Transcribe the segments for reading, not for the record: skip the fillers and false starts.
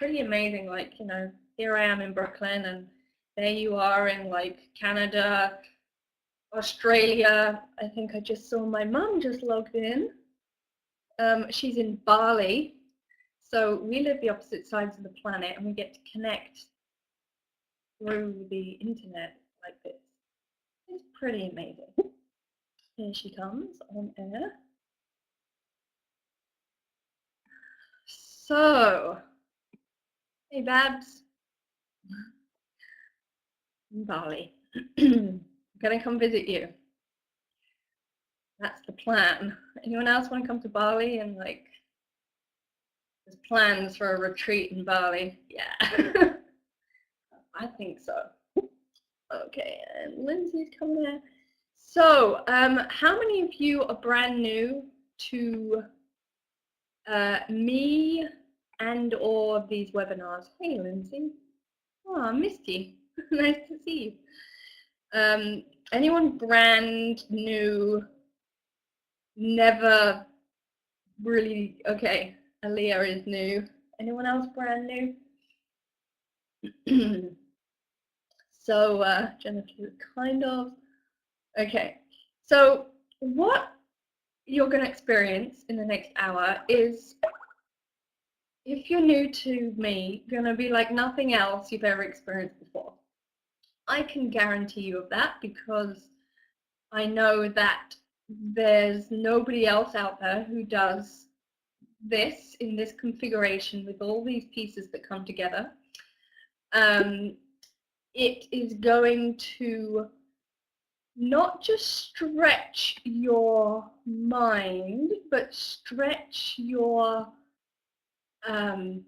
pretty amazing. Like, here I am in Brooklyn, and there you are in like Canada, Australia. I think I just saw my mum just logged in. She's in Bali. So we live the opposite sides of the planet, and we get to connect through the internet like this. It's pretty amazing. Here she comes on air. So, hey Babs, in Bali. I'm gonna come visit you. That's the plan. Anyone else want to come to Bali? And like, there's plans for a retreat in Bali. Yeah, I think so. Okay, and Lindsay's coming in. So, how many of you are brand new to me and or these webinars? Hey, Lindsay. Oh, I missed you. Nice to see you. Anyone brand new? Never really. Okay, Aaliyah is new. Anyone else brand new? So Jennifer, kind of. Okay, so what you're going to experience in the next hour is, if you're new to me, going to be like nothing else you've ever experienced before. I can guarantee you of that, because I know that there's nobody else out there who does this in this configuration with all these pieces that come together. It is going to not just stretch your mind, but stretch your kind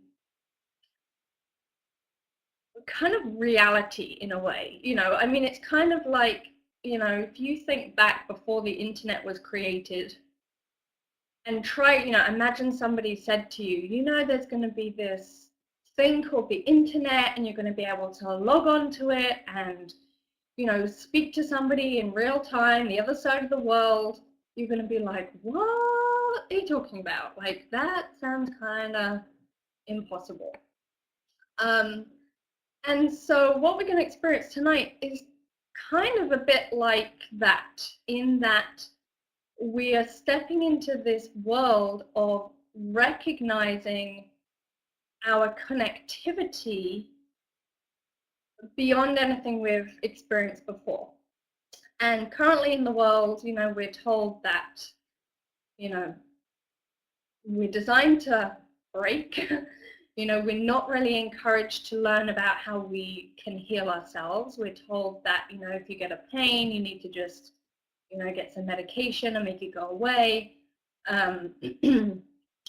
of reality in a way. I mean, it's kind of like, if you think back before the internet was created, and try, imagine somebody said to you, there's going to be this thing called the internet, and you're going to be able to log on to it and, speak to somebody in real time, the other side of the world. You're going to be like, what are you talking about? Like, that sounds kind of impossible. And so what we're going to experience tonight is kind of a bit like that, in that we are stepping into this world of recognizing our connectivity beyond anything we've experienced before. And currently in the world, we're told that, we're designed to break. We're not really encouraged to learn about how we can heal ourselves. We're told that, if you get a pain, you need to just, get some medication and make it go away.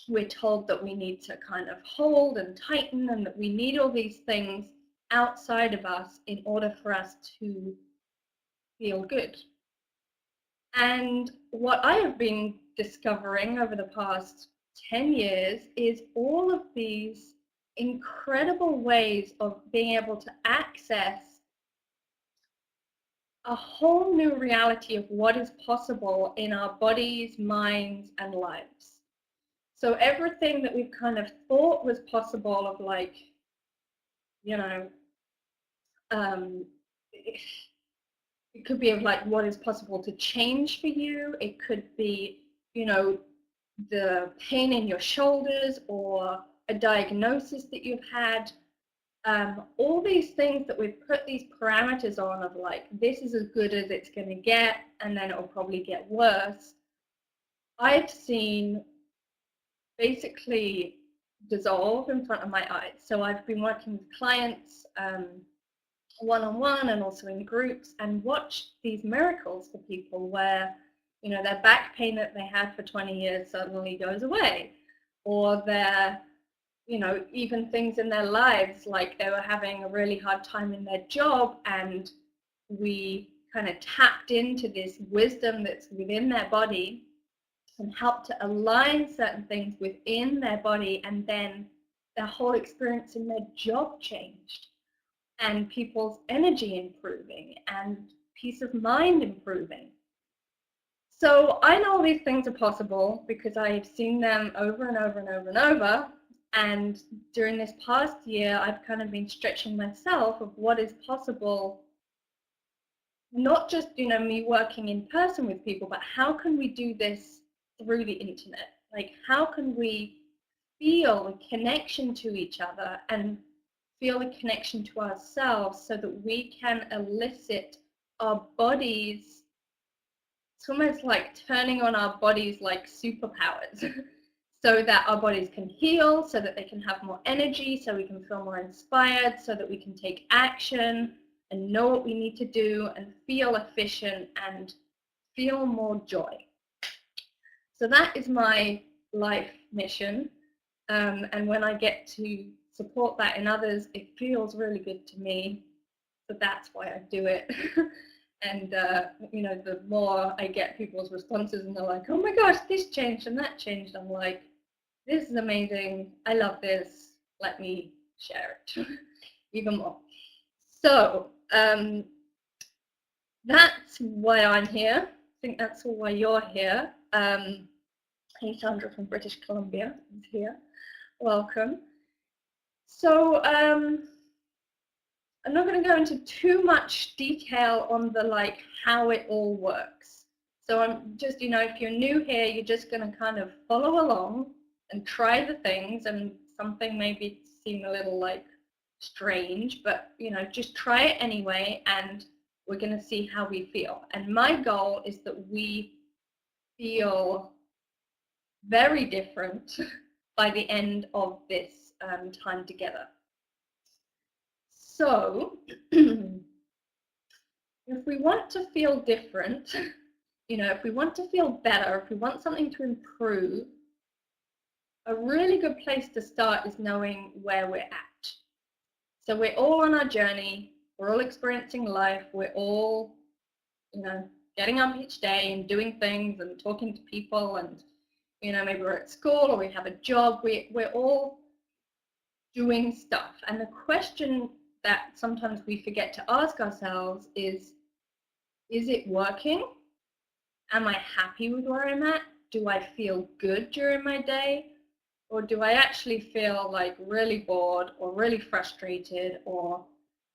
We're told that we need to kind of hold and tighten, and that we need all these things outside of us in order for us to feel good. And what I have been discovering over the past 10 years is all of these incredible ways of being able to access a whole new reality of what is possible in our bodies, minds, and lives. So everything that we've kind of thought was possible, of like, it could be of like what is possible to change for you. It could be, the pain in your shoulders, or a diagnosis that you've had. All these things that we've put these parameters on of like, this is as good as it's going to get, and then it will probably get worse. I've seen basically dissolve in front of my eyes. So I've been working with clients one-on-one and also in groups, and watched these miracles for people where, their back pain that they had for 20 years suddenly goes away, or their, even things in their lives, like they were having a really hard time in their job, and we kind of tapped into this wisdom that's within their body and helped to align certain things within their body, and then their whole experience in their job changed, and people's energy improving, and peace of mind improving. So I know these things are possible because I've seen them over and over and over and over, And during this past year, I've kind of been stretching myself of what is possible, not just, you know, me working in person with people, but how can we do this through the internet? Like, how can we feel a connection to each other and feel a connection to ourselves so that we can elicit our bodies? It's almost like turning on our bodies like superpowers so that our bodies can heal, so that they can have more energy, so we can feel more inspired, so that we can take action and know what we need to do and feel efficient and feel more joy. So that is my life mission. And when I get to support that in others, it feels really good to me. So that's why I do it. And, you know, the more I get people's responses and they're like, oh my gosh, this changed and that changed, I'm like, this is amazing. I love this. Let me share it even more. So that's why I'm here. I think that's why you're here. Hey, Sandra from British Columbia is here. Welcome. So I'm not going to go into too much detail on the like how it all works. So I'm just, you know, if you're new here, you're just going to kind of follow along and try the things, and something maybe seem a little like strange, but you know, just try it anyway, and we're going to see how we feel. And my goal is that we feel very different by the end of this time together. So if we want to feel different, you know, if we want to feel better, if we want something to improve, a really good place to start is knowing where we're at. So we're all on our journey, we're all experiencing life, we're all, you know, getting up each day and doing things and talking to people, and, you know, maybe we're at school or we have a job, we're all doing stuff. And the question that sometimes we forget to ask ourselves is it working? Am I happy with where I'm at? Do I feel good during my day? Or do I actually feel like really bored or really frustrated, or,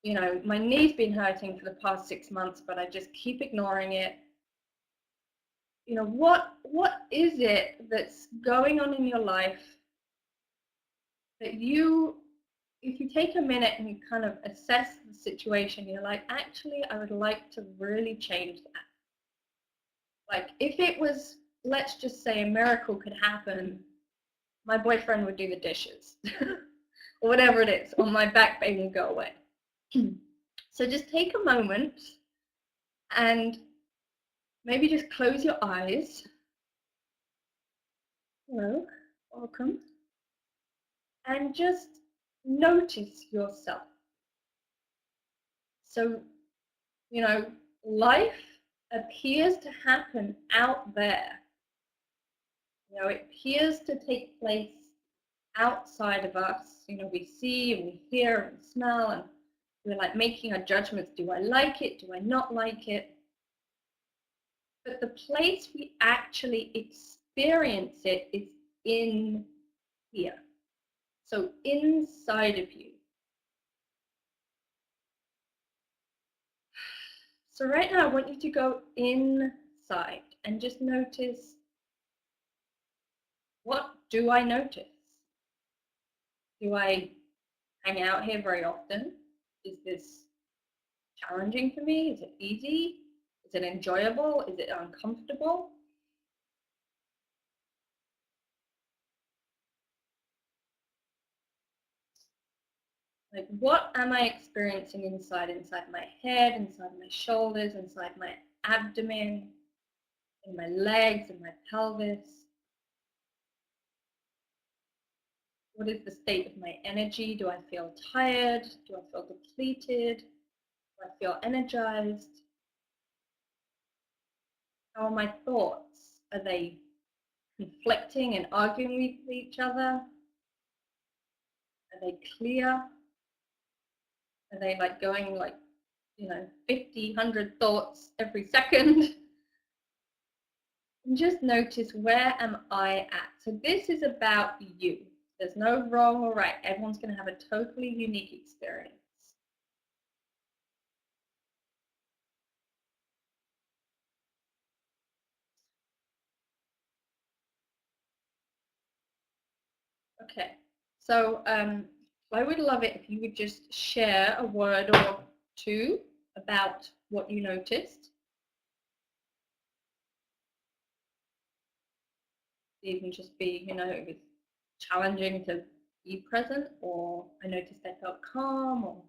you know, my knee's been hurting for the past 6 months, but I just keep ignoring it? You know, what is it that's going on in your life that you, if you take a minute and you kind of assess the situation, you're like, actually, I would like to really change that. Like, if it was, let's just say a miracle could happen, my boyfriend would do the dishes or whatever it is, or my back pain would go away. So just take a moment and maybe just close your eyes. Hello, welcome. And just notice yourself. So, you know, life appears to happen out there. You know, it appears to take place outside of us. You know, we see and we hear and smell, and we're like making our judgments. Do I like it? Do I not like it? But the place we actually experience it is in here. So inside of you. So right now I want you to go inside and just notice, what do I notice? Do I hang out here very often? Is this challenging for me? Is it easy? Is it enjoyable? Is it uncomfortable? Like, what am I experiencing inside my head, inside my shoulders, inside my abdomen, in my legs, in my pelvis? What is the state of my energy? Do I feel tired? Do I feel depleted? Do I feel energized? How are my thoughts? Are they conflicting and arguing with each other? Are they clear? Are they like going like, you know, 50, 100 thoughts every second? And just notice, where am I at? So this is about you. There's no wrong or right. Everyone's going to have a totally unique experience. Okay, so I would love it if you would just share a word or two about what you noticed. It can just be, you know, it was challenging to be present, or I noticed I felt calm, or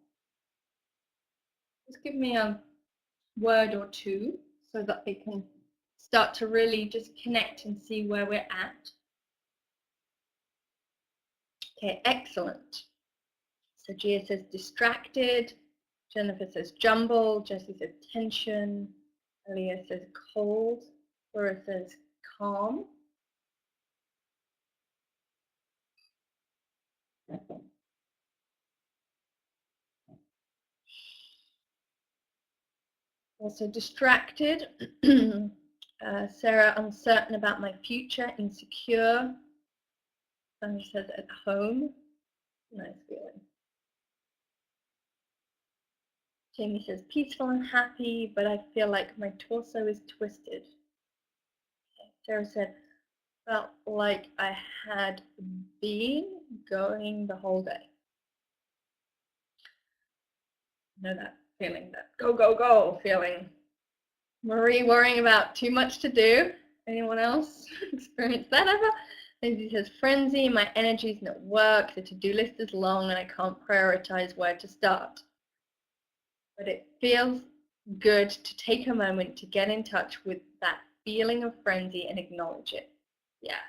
just give me a word or two so that they can start to really just connect and see where we're at. Okay, excellent. So Gia says distracted, Jennifer says jumble, Jessie says tension, Leah says cold, Laura says calm. Also distracted, Sarah uncertain about my future, insecure, Sunny says at home, nice feeling. Jamie says peaceful and happy, but I feel like my torso is twisted. Okay. Sarah said, felt like I had been going the whole day. Know that feeling, that go, go, go feeling. Marie worrying about too much to do. Anyone else experience that ever? Lindsay says frenzy, my energy's not work, the to-do list is long and I can't prioritize where to start. But it feels good to take a moment to get in touch with that feeling of frenzy and acknowledge it. Yeah.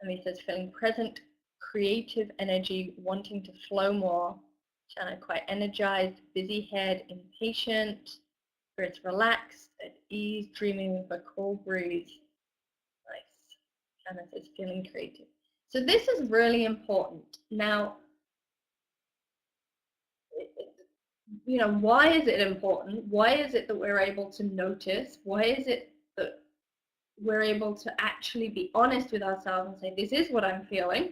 And he says feeling present, creative energy, wanting to flow more. Shanna quite energized, busy head, impatient, spirits relaxed, at ease, dreaming with a cool breeze. Nice. Shanna says feeling creative. So this is really important. Now, you know, why is it important? Why is it that we're able to notice? Why is it that we're able to actually be honest with ourselves and say, this is what I'm feeling?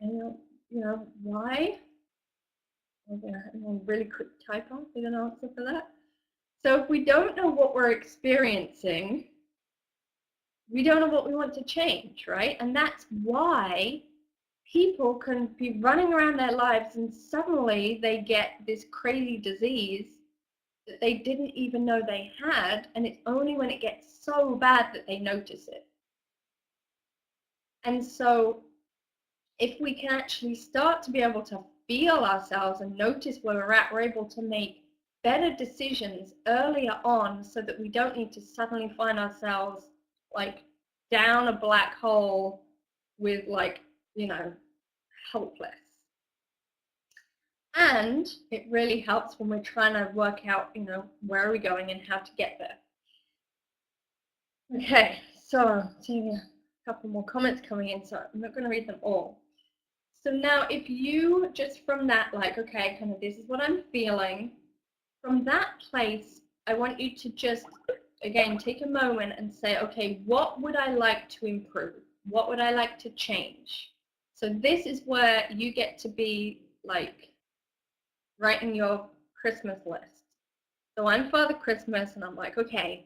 And, you know, why? I'm going to really quick type on with an answer for that. So if we don't know what we're experiencing, we don't know what we want to change, right? And that's why people can be running around their lives and suddenly they get this crazy disease that they didn't even know they had, and it's only when it gets so bad that they notice it. And so if we can actually start to be able to feel ourselves and notice where we're at, we're able to make better decisions earlier on so that we don't need to suddenly find ourselves like down a black hole with, like, you know, helpless. And it really helps when we're trying to work out, you know, where are we going and how to get there. Okay, so I'm seeing a couple more comments coming in, so I'm not going to read them all. So now if you just from that, like, okay, kind of this is what I'm feeling, from that place, I want you to just, again, take a moment and say, okay, what would I like to improve? What would I like to change? So this is where you get to be like writing your Christmas list. So I'm Father Christmas and I'm like, okay,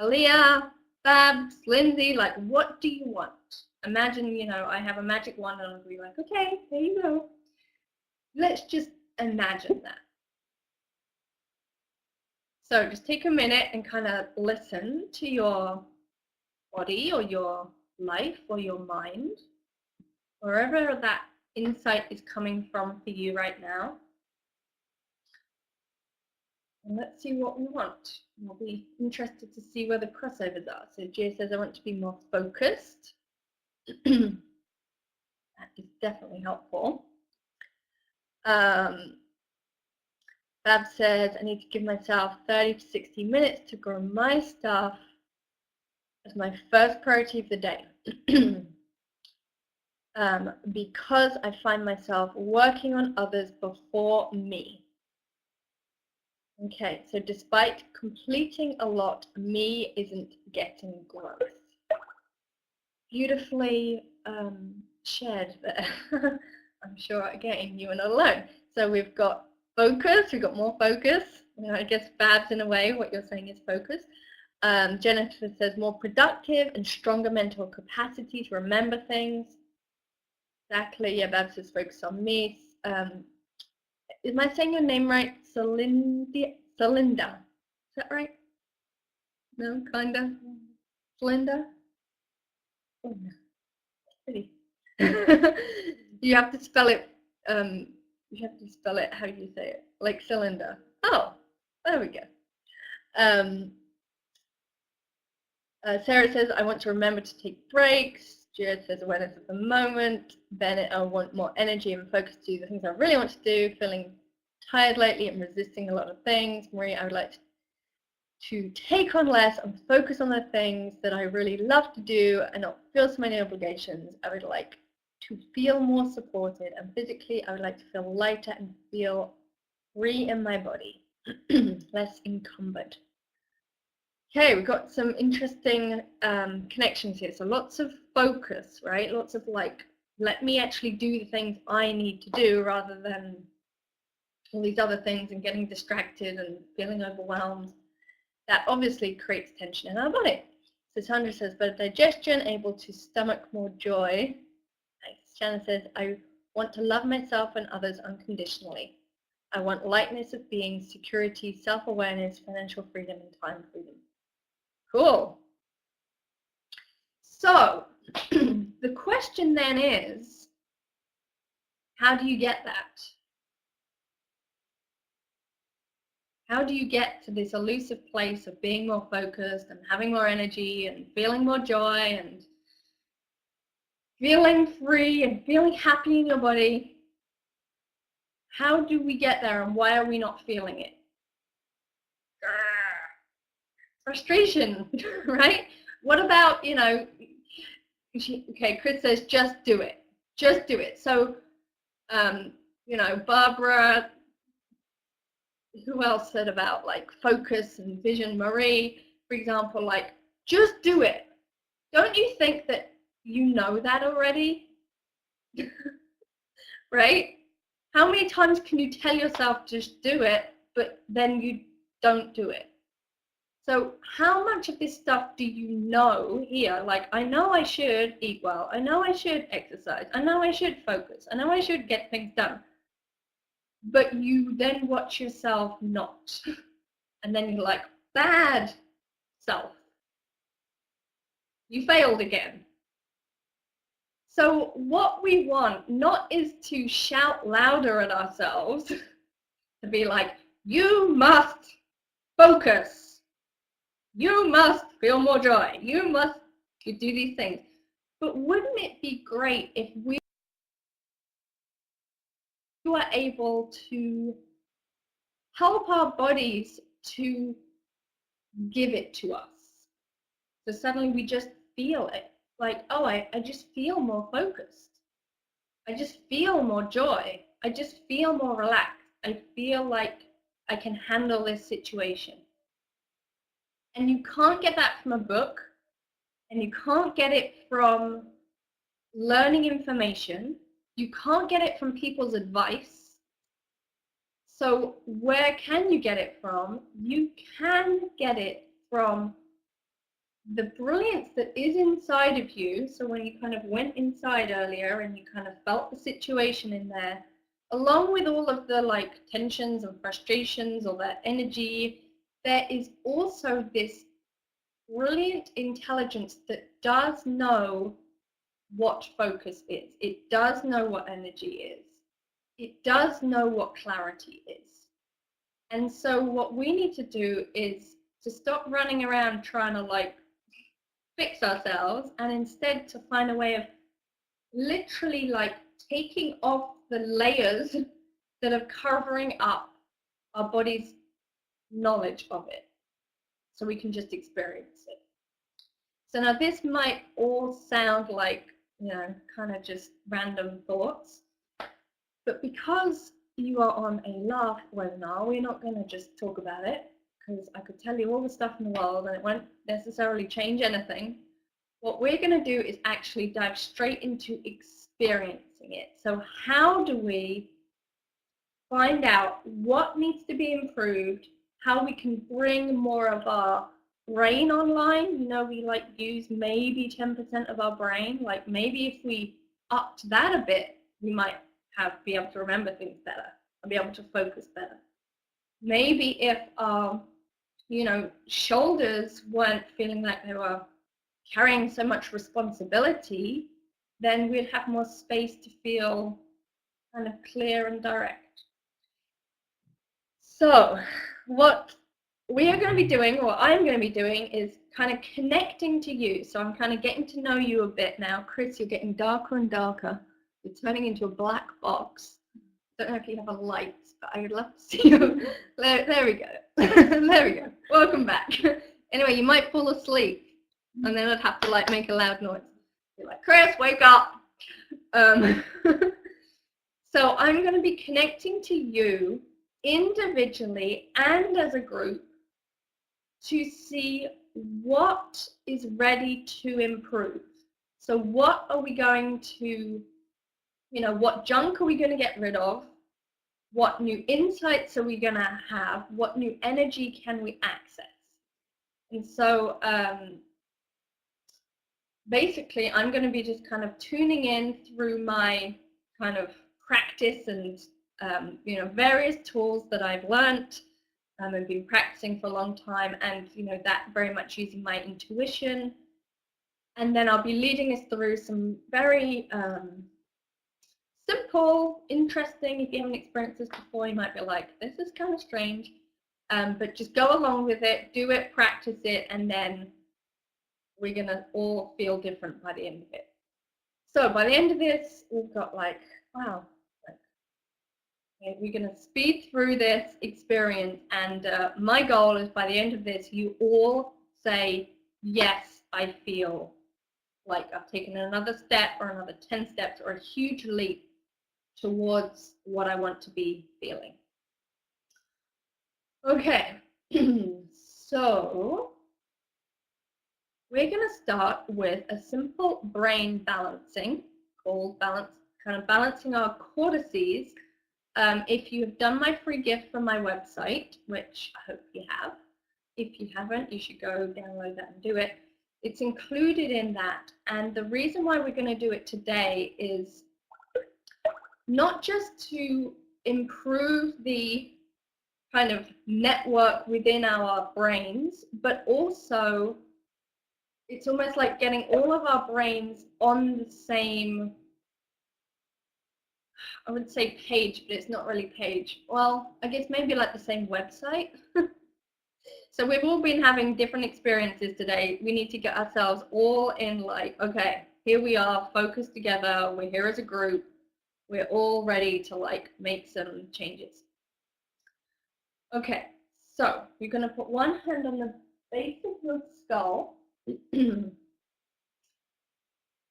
Aaliyah, Babs, Lindsay, like, what do you want? Imagine, you know, I have a magic wand and I'll be like, okay, there you go. Let's just imagine that. So just take a minute and kind of listen to your body or your life or your mind, wherever that insight is coming from for you right now. And let's see what we want. We'll be interested to see where the crossovers are. So Gia says, I want to be more focused. That is definitely helpful. Bab says, I need to give myself 30 to 60 minutes to grow my stuff as my first priority of the day. Because I find myself working on others before me. Okay, so despite completing a lot, me isn't getting growth. Beautifully shared there. I'm sure, again, you are not alone. So we've got focus, we've got more focus. You know, I guess Babs, in a way, what you're saying is focus. Jennifer says more productive and stronger mental capacity to remember things. Exactly, yeah, Babs says focus on me. Am I saying your name right? Celinda? Is that right? No, kinda? Celinda? Oh, no. Pretty. You have to spell it, how do you say it? Like cylinder. Oh, there we go. Sarah says, I want to remember to take breaks. Jared says, awareness of the moment. Bennett, I want more energy and focus to do the things I really want to do. Feeling tired lately and resisting a lot of things. Marie, I would like to take on less and focus on the things that I really love to do and not feel so many obligations. I would like to feel more supported, and physically I would like to feel lighter and feel free in my body, less encumbered. Okay, we've got some interesting connections here. So lots of focus, right? Lots of like, let me actually do the things I need to do rather than all these other things and getting distracted and feeling overwhelmed. That obviously creates tension in our body. So Sandra says, better digestion, able to stomach more joy. Shannon says, I want to love myself and others unconditionally. I want lightness of being, security, self-awareness, financial freedom, and time freedom. Cool. So the question then is, how do you get that? How do you get to this elusive place of being more focused and having more energy and feeling more joy and feeling free and feeling happy in your body? How do we get there, and why are we not feeling it? Frustration, right? What about, you know, okay, Chris says, just do it. Just do it. So, you know, Barbara, who else said about like focus and vision? Marie, for example, like, just do it. Don't you think that you know that already? Right? How many times can you tell yourself just do it, but then you don't do it? So how much of this stuff do you know here? Like, I know I should eat well. I know I should exercise. I know I should focus. I know I should get things done. But you then watch yourself not. And then you're like, bad self. You failed again. So what we want not is to shout louder at ourselves, to be like, you must focus. You must feel more joy. You must do these things. But wouldn't it be great if we were able to help our bodies to give it to us? So suddenly we just feel it. Like, oh, I just feel more focused. I just feel more joy. I just feel more relaxed. I feel like I can handle this situation. And you can't get that from a book, and you can't get it from learning information. You can't get it from people's advice. So where can you get it from? You can get it from the brilliance that is inside of you. So when you kind of went inside earlier and you kind of felt the situation in there, along with all of the like tensions and frustrations or that energy, there is also this brilliant intelligence that does know what focus is. It does know what energy is. It does know what clarity is. And so what we need to do is to stop running around trying to like fix ourselves, and instead to find a way of literally like taking off the layers that are covering up our body's knowledge of it, so we can just experience it. So now this might all sound like, you know, kind of just random thoughts, but because you are on a laugh webinar, we're not going to just talk about it, because I could tell you all the stuff in the world and it won't necessarily change anything. What we're going to do is actually dive straight into experiencing it. So how do we find out what needs to be improved, how we can bring more of our brain online? You know, we like use maybe 10% of our brain. Like maybe if we upped that a bit, we might be able to remember things better and be able to focus better. Maybe if our, you know, shoulders weren't feeling like they were carrying so much responsibility, then we'd have more space to feel kind of clear and direct. So what we are going to be doing, or I'm going to be doing, is kind of connecting to you. So I'm kind of getting to know you a bit now. Chris, you're getting darker and darker. You're turning into a black box. Don't know if you have a light, but I would love to see you. There we go. There we go. Welcome back. Anyway, you might fall asleep, and then I'd have to like make a loud noise. Be like, Chris, wake up. So I'm going to be connecting to you individually and as a group to see what is ready to improve. So what are we going to, you know, what junk are we going to get rid of? What new insights are we going to have? What new energy can we access? And so basically I'm going to be just kind of tuning in through my kind of practice and you know, various tools that I've learned and been practicing for a long time, and you know, that very much using my intuition. And then I'll be leading us through some very simple, interesting, if you haven't experienced this before, you might be like, this is kind of strange, but just go along with it, do it, practice it, and then we're going to all feel different by the end of it. So by the end of this, we've got like, wow, we're going to speed through this experience, and my goal is by the end of this, you all say, yes, I feel like I've taken another step or another 10 steps or a huge leap towards what I want to be feeling. Okay, so we're going to start with a simple brain balancing called balancing our cortices. If you have done my free gift from my website, which I hope you have, if you haven't, you should go download that and do it. It's included in that, and the reason why we're going to do it today is not just to improve the kind of network within our brains, but also it's almost like getting all of our brains on the same, I would say page, but it's not really page. Well, I guess maybe like the same website. So we've all been having different experiences today. We need to get ourselves all in like, okay, here we are, focused together. We're here as a group. We're all ready to like make some changes. Okay, so you're going to put one hand on the base of your skull. And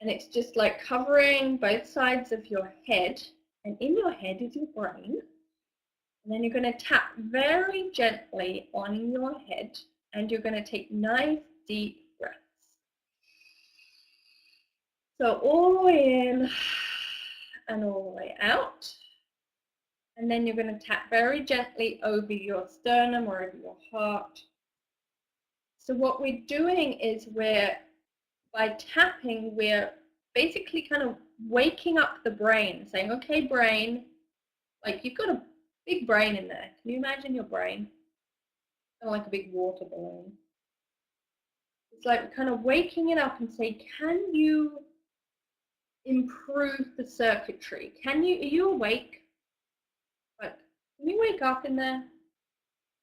it's just like covering both sides of your head. And in your head is your brain. And then you're going to tap very gently on your head, and you're going to take nice deep breaths. So all the way in and all the way out. And then you're going to tap very gently over your sternum or over your heart. So what we're doing is by tapping, we're basically kind of waking up the brain, saying, okay, brain, like you've got a big brain in there. Can you imagine your brain? Kind of like a big water balloon. It's like kind of waking it up and say, can you improve the circuitry? Are you awake? Like, can you wake up in there?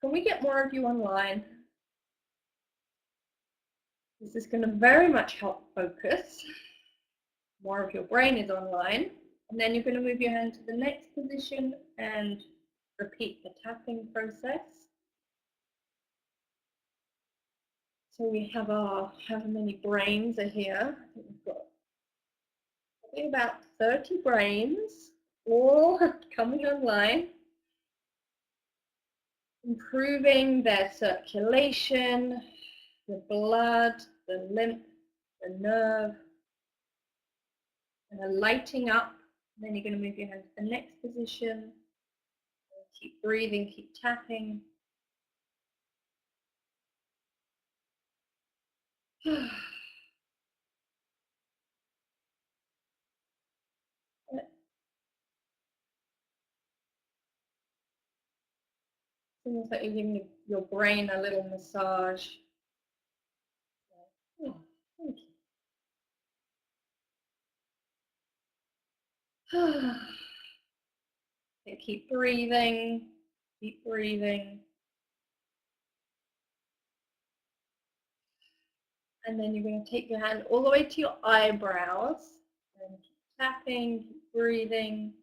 Can we get more of you online? This is going to very much help focus. More of your brain is online. And then you're going to move your hand to the next position and repeat the tapping process. So we have how many brains are here? I think we've got probably about 30 brains, all coming online, improving their circulation, the blood, the lymph, the nerve, kind of lighting up. And then you're going to move your hand to the next position. Keep breathing, keep tapping. It's almost like you're giving your brain a little massage. Oh, thank you. Okay, keep breathing, keep breathing. And then you're going to take your hand all the way to your eyebrows and keep tapping, keep breathing.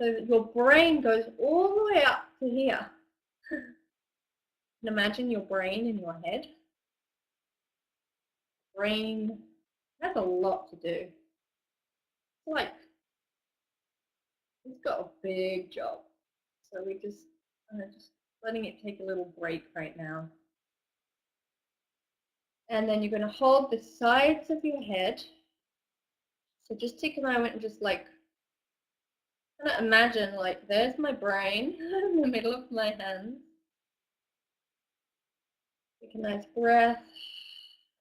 So that your brain goes all the way up to here. And imagine your brain in your head. Brain has a lot to do. It's like it's got a big job. So we're just letting it take a little break right now. And then you're going to hold the sides of your head. So just take a moment and just like kind of imagine like there's my brain in the middle of my hands. Take a nice breath.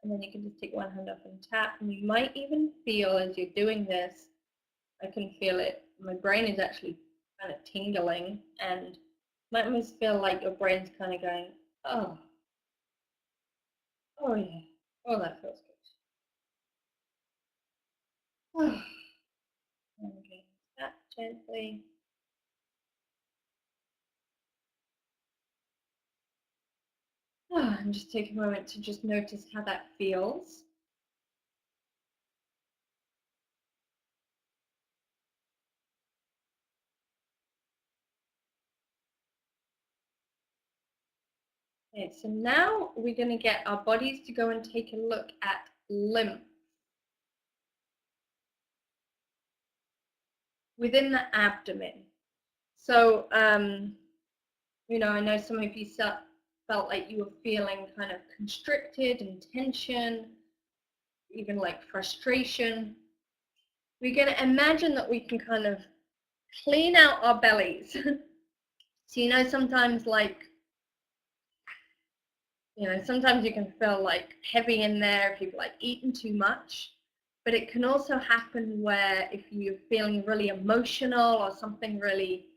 And then you can just take one hand up and tap. And you might even feel as you're doing this, I can feel it. My brain is actually kind of tingling, and you might almost feel like your brain's kind of going, oh, oh yeah, oh that feels good. Okay, tap gently. And just take a moment to just notice how that feels. Okay, so now we're going to get our bodies to go and take a look at lymph within the abdomen. So, you know, I know some of you felt like you were feeling kind of constricted and tension, even like frustration. We're going to imagine that we can kind of clean out our bellies. So, you know, sometimes like, you know, sometimes you can feel like heavy in there if you've like eaten too much, but it can also happen where if you're feeling really emotional or something really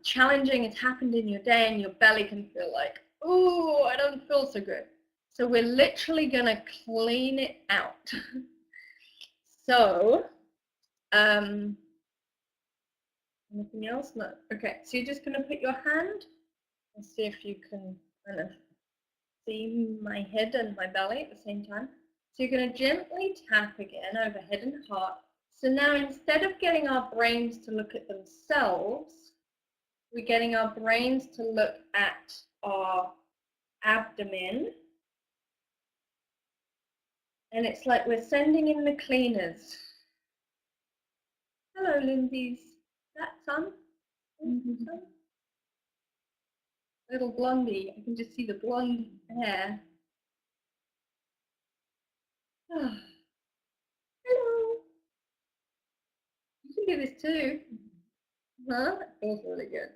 challenging has happened in your day and your belly can feel like, oh, I don't feel so good. So we're literally going to clean it out. So, anything else? No. Okay, so you're just going to put your hand and see if you can kind of see my head and my belly at the same time. So you're going to gently tap again over head and heart. So now instead of getting our brains to look at themselves, we're getting our brains to look at our abdomen. And it's like we're sending in the cleaners. Hello, Lindsay's. That son? Little blondie. I can just see the blonde hair. Oh. Hello. You can do this too. Huh? That feels really good.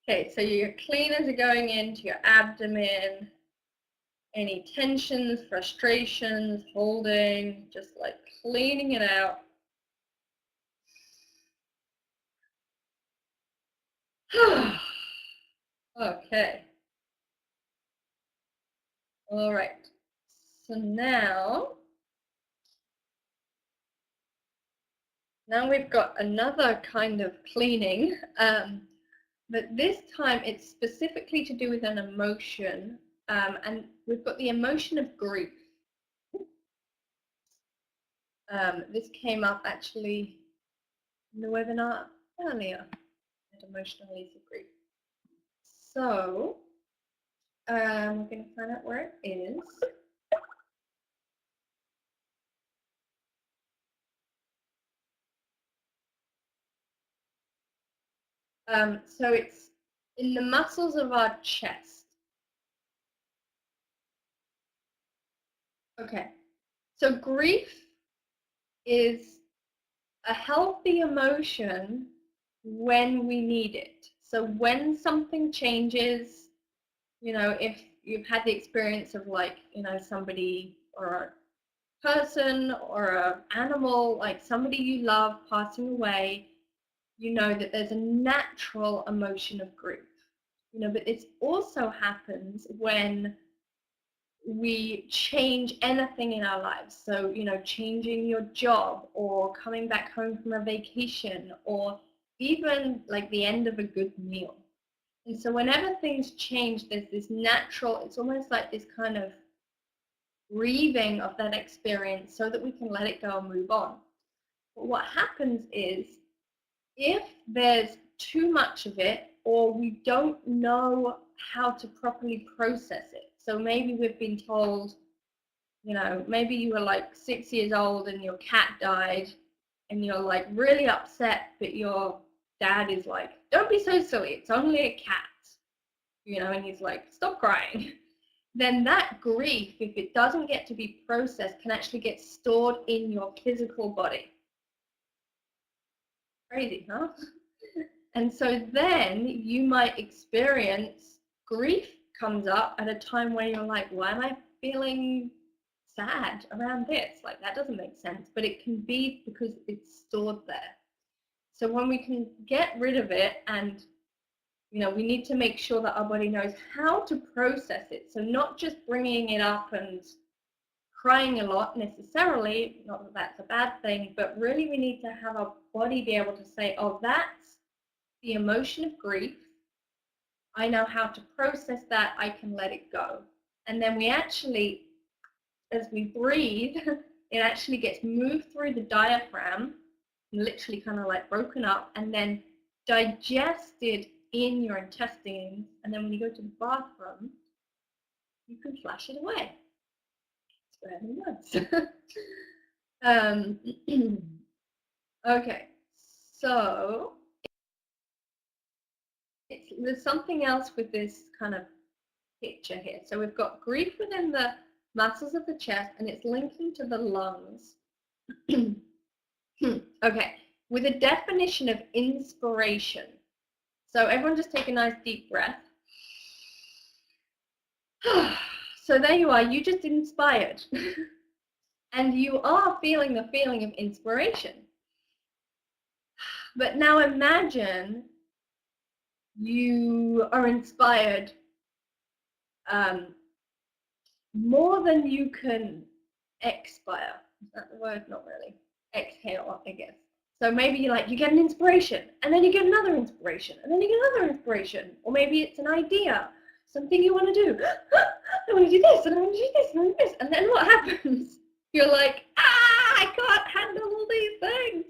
Okay, so your cleaners are going into your abdomen. Any tensions, frustrations, holding, just like cleaning it out. Okay. All right. So now we've got another kind of cleaning, but this time it's specifically to do with an emotion, and we've got the emotion of grief. This came up actually in the webinar earlier, emotional release of grief. So we're going to find out where it is. So it's in the muscles of our chest. Okay, So grief is a healthy emotion when we need it. So when something changes, you know, if you've had the experience of like, you know, somebody or a person or an animal, like somebody you love passing away, you know that there's a natural emotion of grief. You know, but it also happens when we change anything in our lives. So, you know, changing your job or coming back home from a vacation or even like the end of a good meal. And so whenever things change, there's this natural, it's almost like this kind of grieving of that experience so that we can let it go and move on. But what happens is if there's too much of it or we don't know how to properly process it, so maybe we've been told, you know, maybe you were like 6 years old and your cat died and you're like really upset, but your dad is like, don't be so silly, it's only a cat, you know, and he's like, stop crying. Then that grief, if it doesn't get to be processed, can actually get stored in your physical body. Crazy, huh? And so then you might experience grief comes up at a time where you're like, why am I feeling sad around this? Like, that doesn't make sense. But it can be because it's stored there. So when we can get rid of it, and you know, we need to make sure that our body knows how to process it. So not just bringing it up and crying a lot necessarily, not that that's a bad thing, but really we need to have our body be able to say, oh, that's the emotion of grief. I know how to process that. I can let it go. And then we actually, as we breathe, it actually gets moved through the diaphragm, literally kind of like broken up, and then digested in your intestines. And then when you go to the bathroom, you can flush it away. It's very nice. Okay, so there's something else with this kind of picture here. So we've got grief within the muscles of the chest, and it's linking to the lungs. Okay, with a definition of inspiration. So everyone just take a nice deep breath. So there you are, you just inspired. And you are feeling the feeling of inspiration. But now imagine you are inspired more than you can expire. Is that the word? Not really. Exhale, I guess. So maybe you get an inspiration, and then you get another inspiration, and then you get another inspiration. Or maybe it's an idea, something you want to do. I want to do this, and I want to do this, and I want to do this. And then what happens? You're like, I can't handle all these things.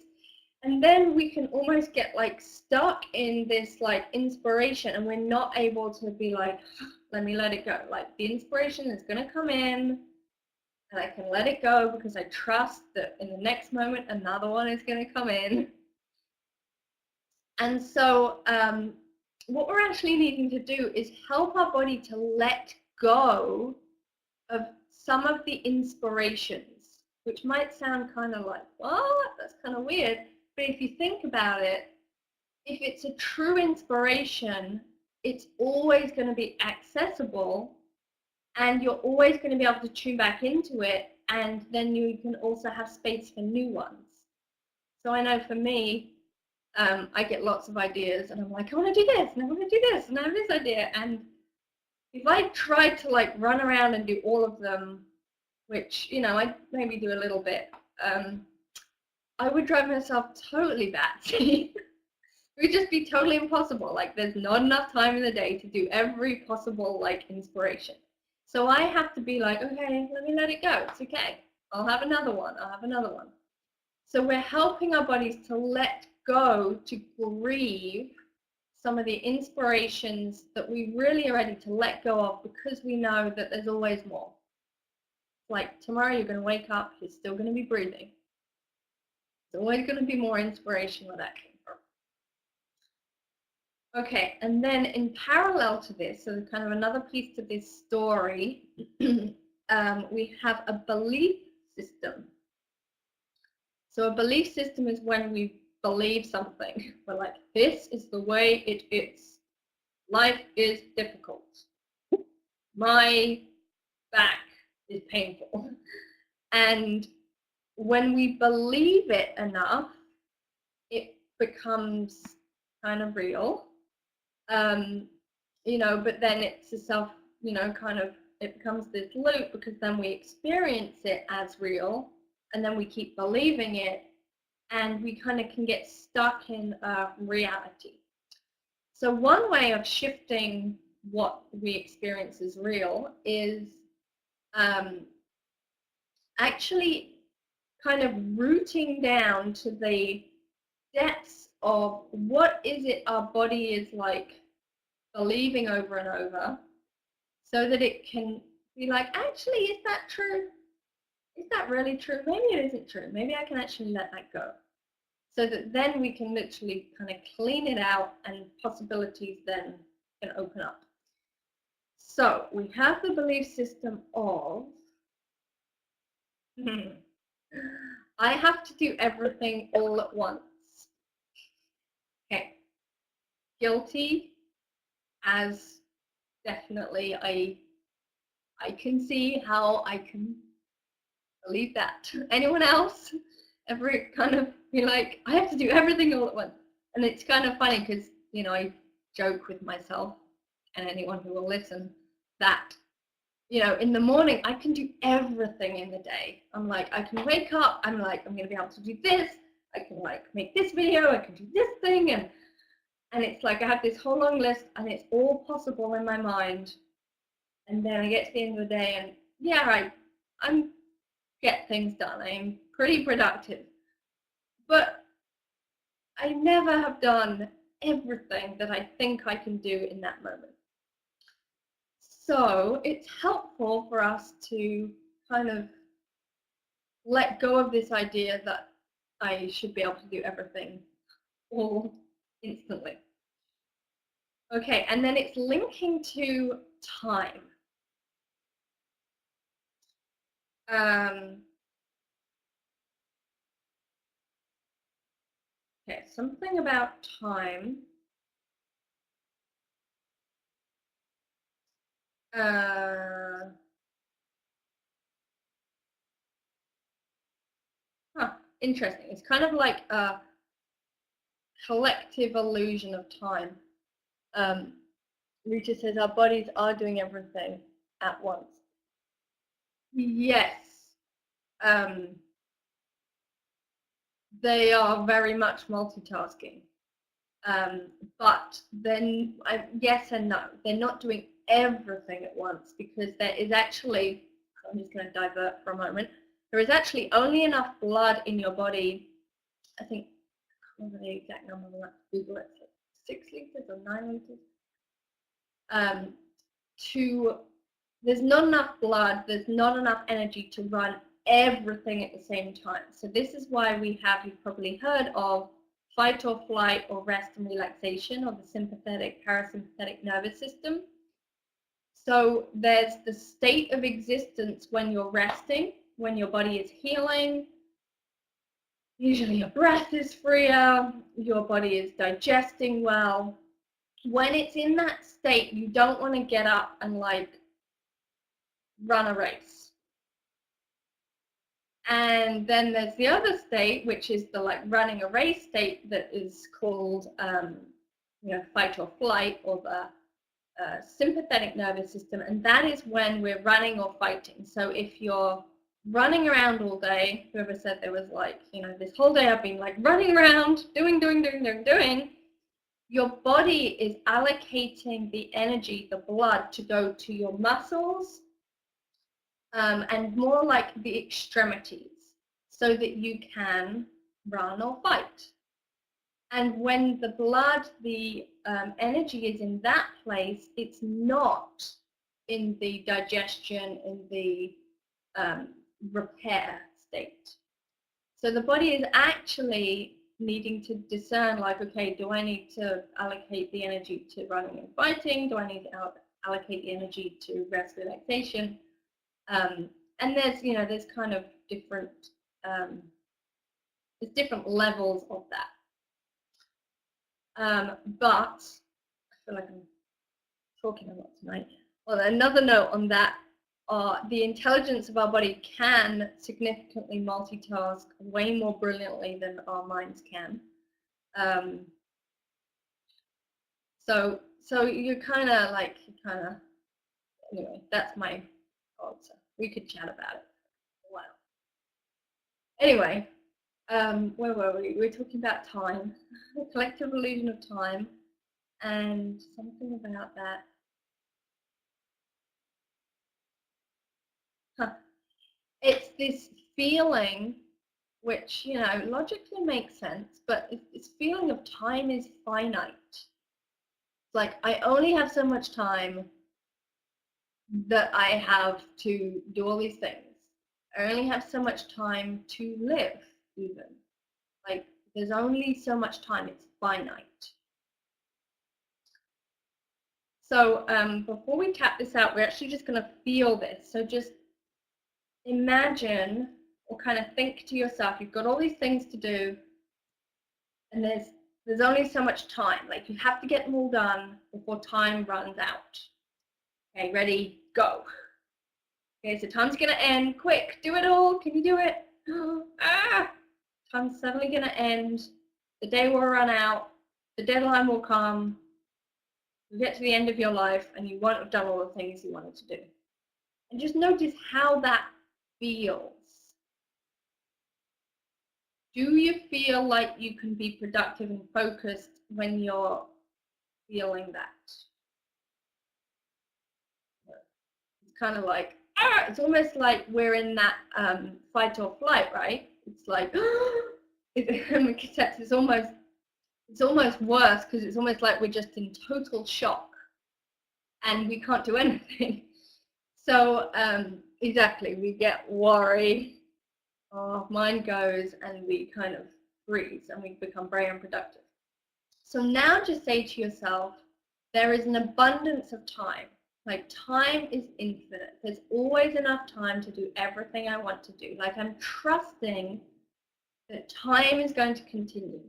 And then we can almost get like stuck in this like inspiration, and we're not able to be like, let me let it go. Like the inspiration is going to come in, and I can let it go because I trust that in the next moment another one is going to come in. And so what we're actually needing to do is help our body to let go of some of the inspirations, which might sound kind of like, well, that's kind of weird. But if you think about it, if it's a true inspiration, it's always going to be accessible, and you're always going to be able to tune back into it, and then you can also have space for new ones. So I know for me, I get lots of ideas, and I'm like, I want to do this, and I want to do this, and I have this idea. And if I tried to like run around and do all of them, which, you know, I maybe do a little bit, I would drive myself totally batty. It would just be totally impossible. Like there's not enough time in the day to do every possible like inspiration. So I have to be like, okay, let me let it go. It's okay. I'll have another one. I'll have another one. So we're helping our bodies to let go, to grieve some of the inspirations that we really are ready to let go of, because we know that there's always more. Like tomorrow you're going to wake up, you're still going to be breathing. There's always going to be more inspiration where that came from. Okay, and then in parallel to this, so kind of another piece to this story, we have a belief system. So a belief system is when we believe something. We're like, this is the way it is. Life is difficult. My back is painful. And when we believe it enough, it becomes kind of real. You know, but then it's a self, you know, kind of, it becomes this loop because then we experience it as real and then we keep believing it and we kind of can get stuck in reality. So one way of shifting what we experience as real is actually kind of rooting down to the depths of what is it our body is like believing over and over, so that it can be like, actually, is that true? Is that really true? Maybe it isn't true. Maybe I can actually let that go. So that then we can literally kind of clean it out and possibilities then can open up. So we have the belief system of, I have to do everything all at once. Okay. Guilty as definitely I can see how I can believe that. Anyone else ever kind of be like, I have to do everything all at once? And it's kind of funny because, you know, I joke with myself and anyone who will listen that, you know, in the morning I can do everything in the day. I'm like, I can wake up, I'm like, I'm going to be able to do this, I can like make this video, I can do this thing, and it's like I have this whole long list and it's all possible in my mind. And then I get to the end of the day and yeah, I'm get things done. I'm pretty productive. But I never have done everything that I think I can do in that moment. So it's helpful for us to kind of let go of this idea that I should be able to do everything all instantly. Okay, and then it's linking to time. Okay, something about time. Interesting. It's kind of like a collective illusion of time. Rita says our bodies are doing everything at once. Yes. They are very much multitasking. But then, yes and no. They're not doing everything at once because there is actually, I'm just going to divert for a moment, there is actually only enough blood in your body, I think, I can't remember the exact number, I'll have to Google it, 6 liters or 9 liters, there's not enough blood, there's not enough energy to run everything at the same time. So this is why we have, you've probably heard of fight or flight or rest and relaxation of the sympathetic, parasympathetic nervous system. So there's the state of existence when you're resting, when your body is healing. Usually your breath is freer, your body is digesting well. When it's in that state, you don't want to get up and like run a race. And then there's the other state, which is the like running a race state that is called you know, fight or flight, or the sympathetic nervous system, and that is when we're running or fighting. So if you're running around all day, whoever said there was like, you know, this whole day I've been like running around, doing, your body is allocating the energy, the blood, to go to your muscles and more like the extremities, so that you can run or fight. And when the blood, the energy is in that place, it's not in the digestion, in the repair state. So the body is actually needing to discern, like, okay, do I need to allocate the energy to running and fighting? Do I need to allocate the energy to rest, relaxation? And there's, you know, there's kind of different, there's different levels of that. But I feel like I'm talking a lot tonight. Well, another note on that, the intelligence of our body can significantly multitask way more brilliantly than our minds can. So you're kind of like, anyway, that's my answer. We could chat about it for a while. Anyway, where were we? We were talking about time, the collective illusion of time, and something about that. It's this feeling which, you know, logically makes sense, but this feeling of time is finite. It's like, I only have so much time that I have to do all these things. I only have so much time to live, even. Like, there's only so much time, it's finite. So before we tap this out, we're actually just going to feel this. So just imagine or kind of think to yourself, you've got all these things to do, and there's only so much time. Like, you have to get them all done before time runs out. Okay, ready, go. Okay, so time's going to end. Quick, do it all. Can you do it? Ah! Time's suddenly going to end. The day will run out. The deadline will come. You'll get to the end of your life and you won't have done all the things you wanted to do. And just notice how that feels. Do you feel like you can be productive and focused when you're feeling that? It's kind of like, it's almost like we're in that fight or flight, right? It's like, except it's almost worse, because it's almost like we're just in total shock and we can't do anything. So exactly, we get worried, our mind goes, and we kind of freeze and we become very unproductive. So now just say to yourself, there is an abundance of time. Like, time is infinite. There's always enough time to do everything I want to do. Like, I'm trusting that time is going to continue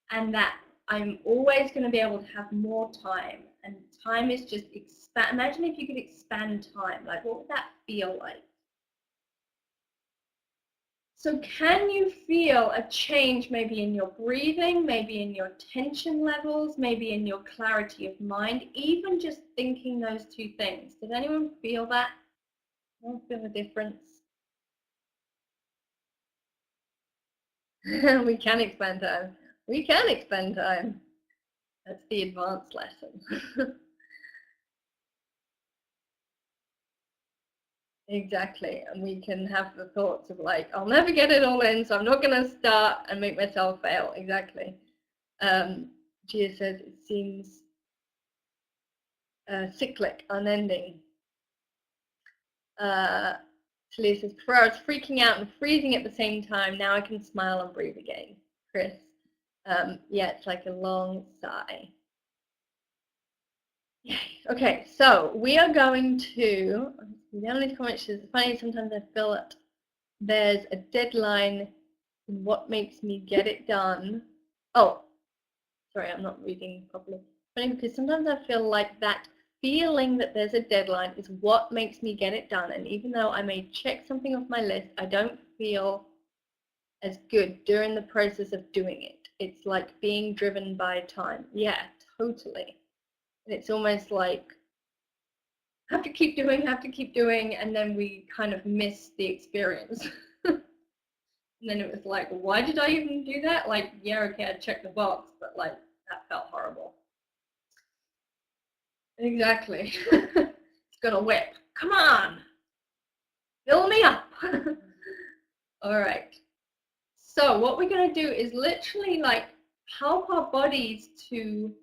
and that I'm always going to be able to have more time. And time is just expand. Imagine if you could expand time. Like, what would that feel like? So can you feel a change maybe in your breathing, maybe in your tension levels, maybe in your clarity of mind, even just thinking those two things? Did anyone feel that? Anyone feel a difference? We can expand time. We can expand time. That's the advanced lesson. Exactly, and we can have the thoughts of like, I'll never get it all in, so I'm not going to start and make myself fail. Exactly. Gia says it seems cyclic, unending. Talia says, before I was freaking out and freezing at the same time, now I can smile and breathe again. Chris, yeah, it's like a long sigh. Yay. Okay, so we are going to, the only comment is funny, sometimes I feel that there's a deadline in what makes me get it done. Oh, sorry, I'm not reading properly. Funny, because sometimes I feel like that feeling that there's a deadline is what makes me get it done. And even though I may check something off my list, I don't feel as good during the process of doing it. It's like being driven by time. Yeah, totally. And it's almost like, have to keep doing, and then we kind of miss the experience. And then it was like, why did I even do that? Like, yeah, okay, I checked the box, but like, that felt horrible. Exactly. It's gonna whip. Come on, fill me up. All right. So what we're gonna do is literally like help our bodies to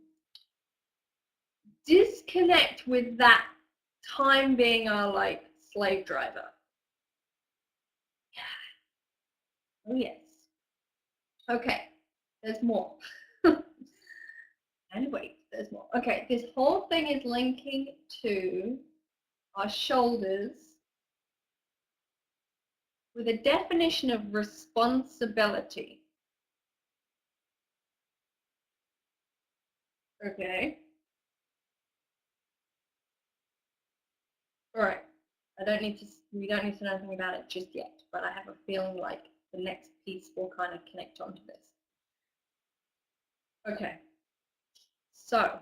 disconnect with that time being our like slave driver. Oh yes. Okay, there's more. And wait, there's more. Okay, this whole thing is linking to our shoulders with a definition of responsibility. Okay. All right. We don't need to know anything about it just yet, but I have a feeling like the next piece will kind of connect onto this. Okay. So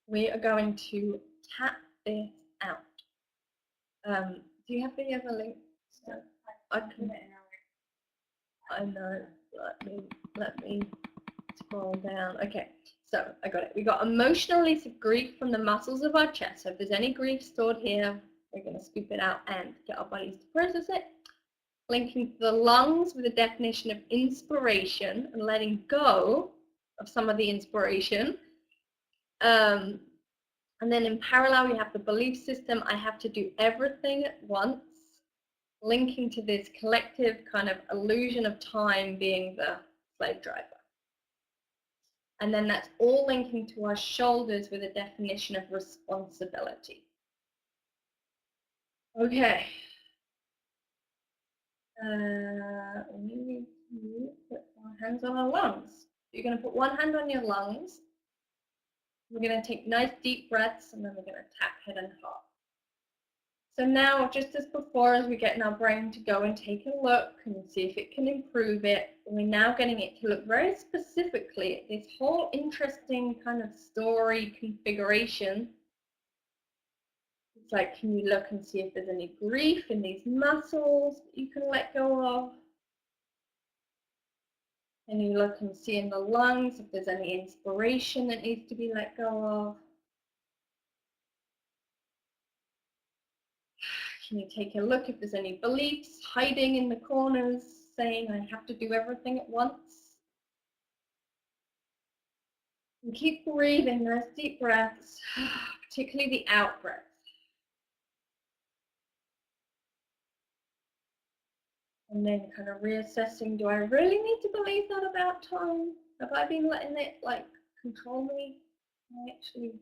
we are going to tap this out. Do you have the other link? I know. Let me scroll down. Okay, so I got it. We got emotional release of grief from the muscles of our chest. So if there's any grief stored here, we're going to scoop it out and get our bodies to process it. Linking to the lungs with a definition of inspiration and letting go of some of the inspiration. And then in parallel, we have the belief system. I have to do everything at once, linking to this collective kind of illusion of time being the slave driver. And then that's all linking to our shoulders with a definition of responsibility. Okay. We need to put our hands on our lungs. You're going to put one hand on your lungs. We're going to take nice deep breaths, and then we're going to tap head and heart. So now, just as before, as we get in our brain to go and take a look and see if it can improve it, we're now getting it to look very specifically at this whole interesting kind of story configuration. It's like, can you look and see if there's any grief in these muscles that you can let go of? Can you look and see in the lungs if there's any inspiration that needs to be let go of? Can you take a look if there's any beliefs hiding in the corners saying I have to do everything at once? And keep breathing, nice deep breaths, particularly the out breath. And then kind of reassessing, do I really need to believe that about time? Have I been letting it like control me? I actually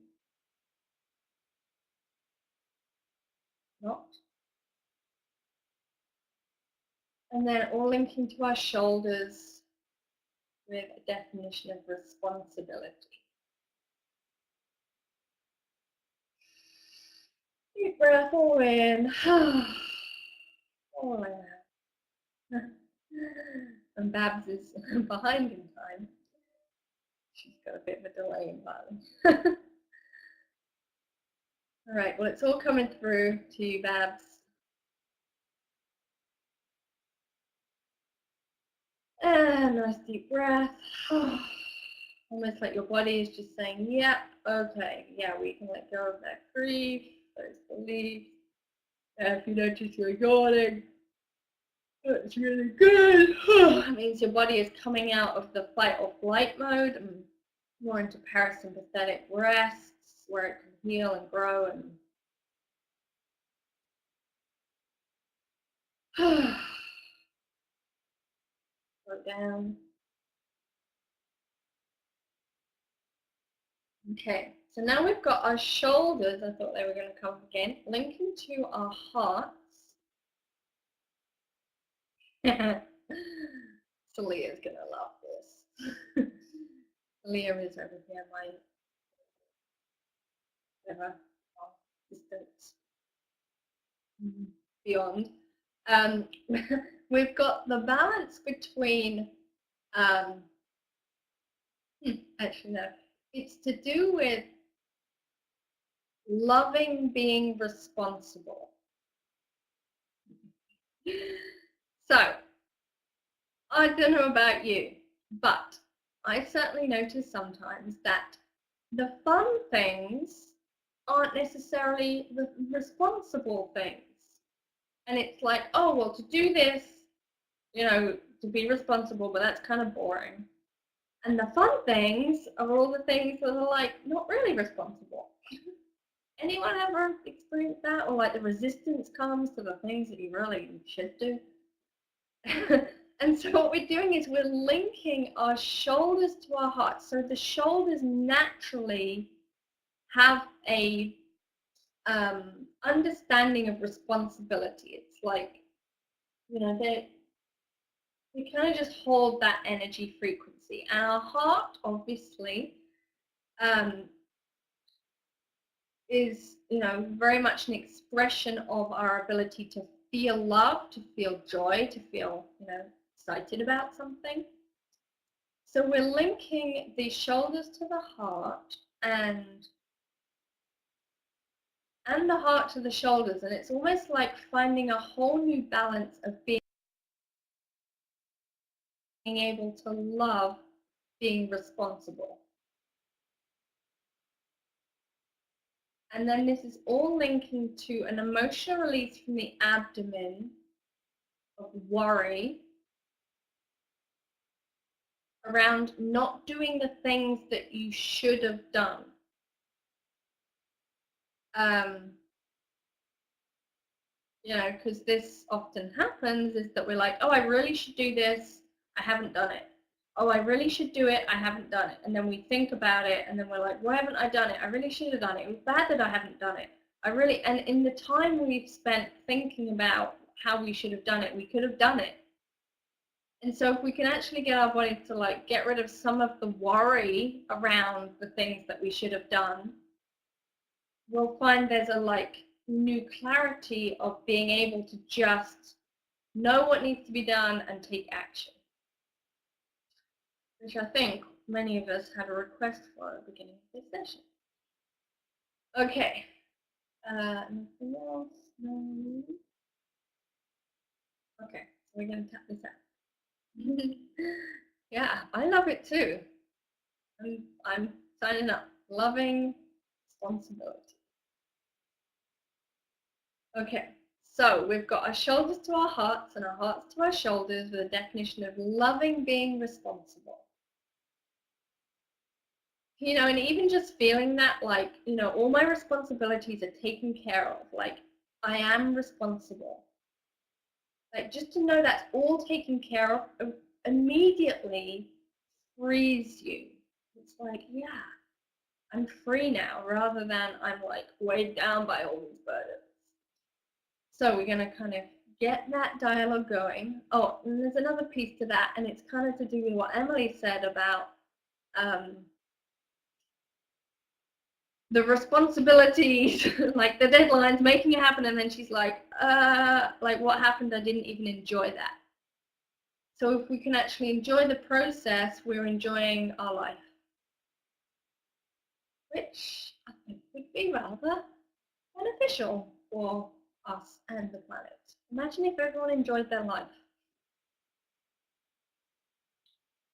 not. And then all linking to our shoulders with a definition of responsibility. Deep breath all in. All out. And Babs is behind in time. She's got a bit of a delay in filing. All right, well, it's all coming through to you, Babs. And nice deep breath. Almost like your body is just saying, yeah, okay, yeah, we can let go of that grief, those beliefs. If you notice you're yawning, that's really good. It means your body is coming out of the fight or flight mode and more into parasympathetic rests where it can heal and grow and go down. Okay, so now we've got our shoulders. I thought they were going to come again, linking to our hearts. Salia's going to love this. Salia is over here, my distance beyond. We've got the balance between, actually no, it's to do with loving being responsible. So, I don't know about you, but I certainly notice sometimes that the fun things aren't necessarily the responsible things. And it's like, oh, well, to do this, you know, to be responsible, but that's kind of boring. And the fun things are all the things that are like not really responsible. Anyone ever experienced that? Or like the resistance comes to the things that you really should do? And so what we're doing is we're linking our shoulders to our hearts. So the shoulders naturally have a understanding of responsibility. It's like you know, we kind of just hold that energy frequency. And our heart, obviously, is, you know, very much an expression of our ability to feel love, to feel joy, to feel, you know, excited about something. So we're linking the shoulders to the heart and the heart to the shoulders, and it's almost like finding a whole new balance of being able to love being responsible. And then this is all linking to an emotional release from the abdomen of worry around not doing the things that you should have done. You know, because this often happens is that we're like, oh, I really should do this, I haven't done it. Oh, I really should do it, I haven't done it. And then we think about it, and then we're like, why haven't I done it? I really should have done it. It was bad that I haven't done it. And in the time we've spent thinking about how we should have done it, we could have done it. And so if we can actually get our body to like get rid of some of the worry around the things that we should have done, we'll find there's a like new clarity of being able to just know what needs to be done and take action, which I think many of us had a request for at the beginning of this session. Okay, nothing else? No. Okay, so we're going to tap this out. Yeah, I love it too. I'm signing up. Loving responsibility. Okay, so we've got our shoulders to our hearts and our hearts to our shoulders with a definition of loving being responsible. You know, and even just feeling that, like, you know, all my responsibilities are taken care of. Like, I am responsible. Like, just to know that's all taken care of immediately frees you. It's like, yeah, I'm free now, rather than I'm like weighed down by all these burdens. So we're going to kind of get that dialogue going. Oh, and there's another piece to that, and it's kind of to do with what Emily said about the responsibilities, like the deadlines, making it happen, and then she's like what happened? I didn't even enjoy that. So if we can actually enjoy the process, we're enjoying our life, which I think would be rather beneficial for us and the planet. Imagine if everyone enjoyed their life.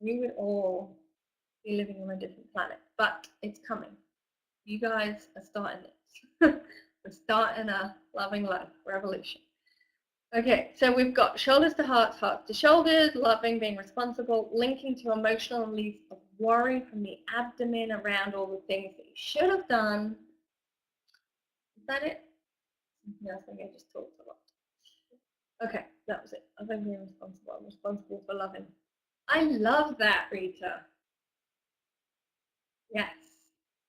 We would all be living on a different planet, but it's coming. You guys are starting it. We're starting a loving life revolution. Okay, so we've got shoulders to hearts, hearts to shoulders, loving, being responsible, linking to emotional release of worry from the abdomen around all the things that you should have done. Is that it? Something else, I think I just talked a lot. Okay, that was it. Loving, being responsible. I'm responsible for loving. I love that, Rita. Yes,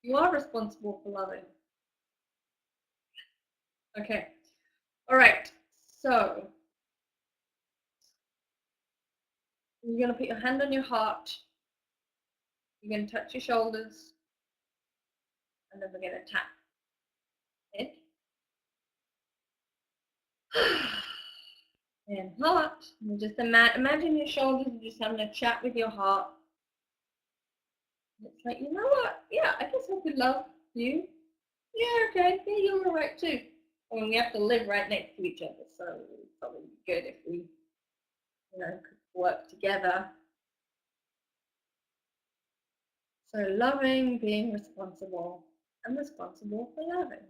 you are responsible for loving. Okay, all right, so you're going to put your hand on your heart, you're going to touch your shoulders, and then we're going to tap it. And heart, and just imagine your shoulders just having a chat with your heart. It's like, you know what, yeah, I guess I could love you. Yeah, okay, yeah, you're all right too. I mean, we have to live right next to each other, so it's probably good if we, you know, could work together. So loving, being responsible, and responsible for loving.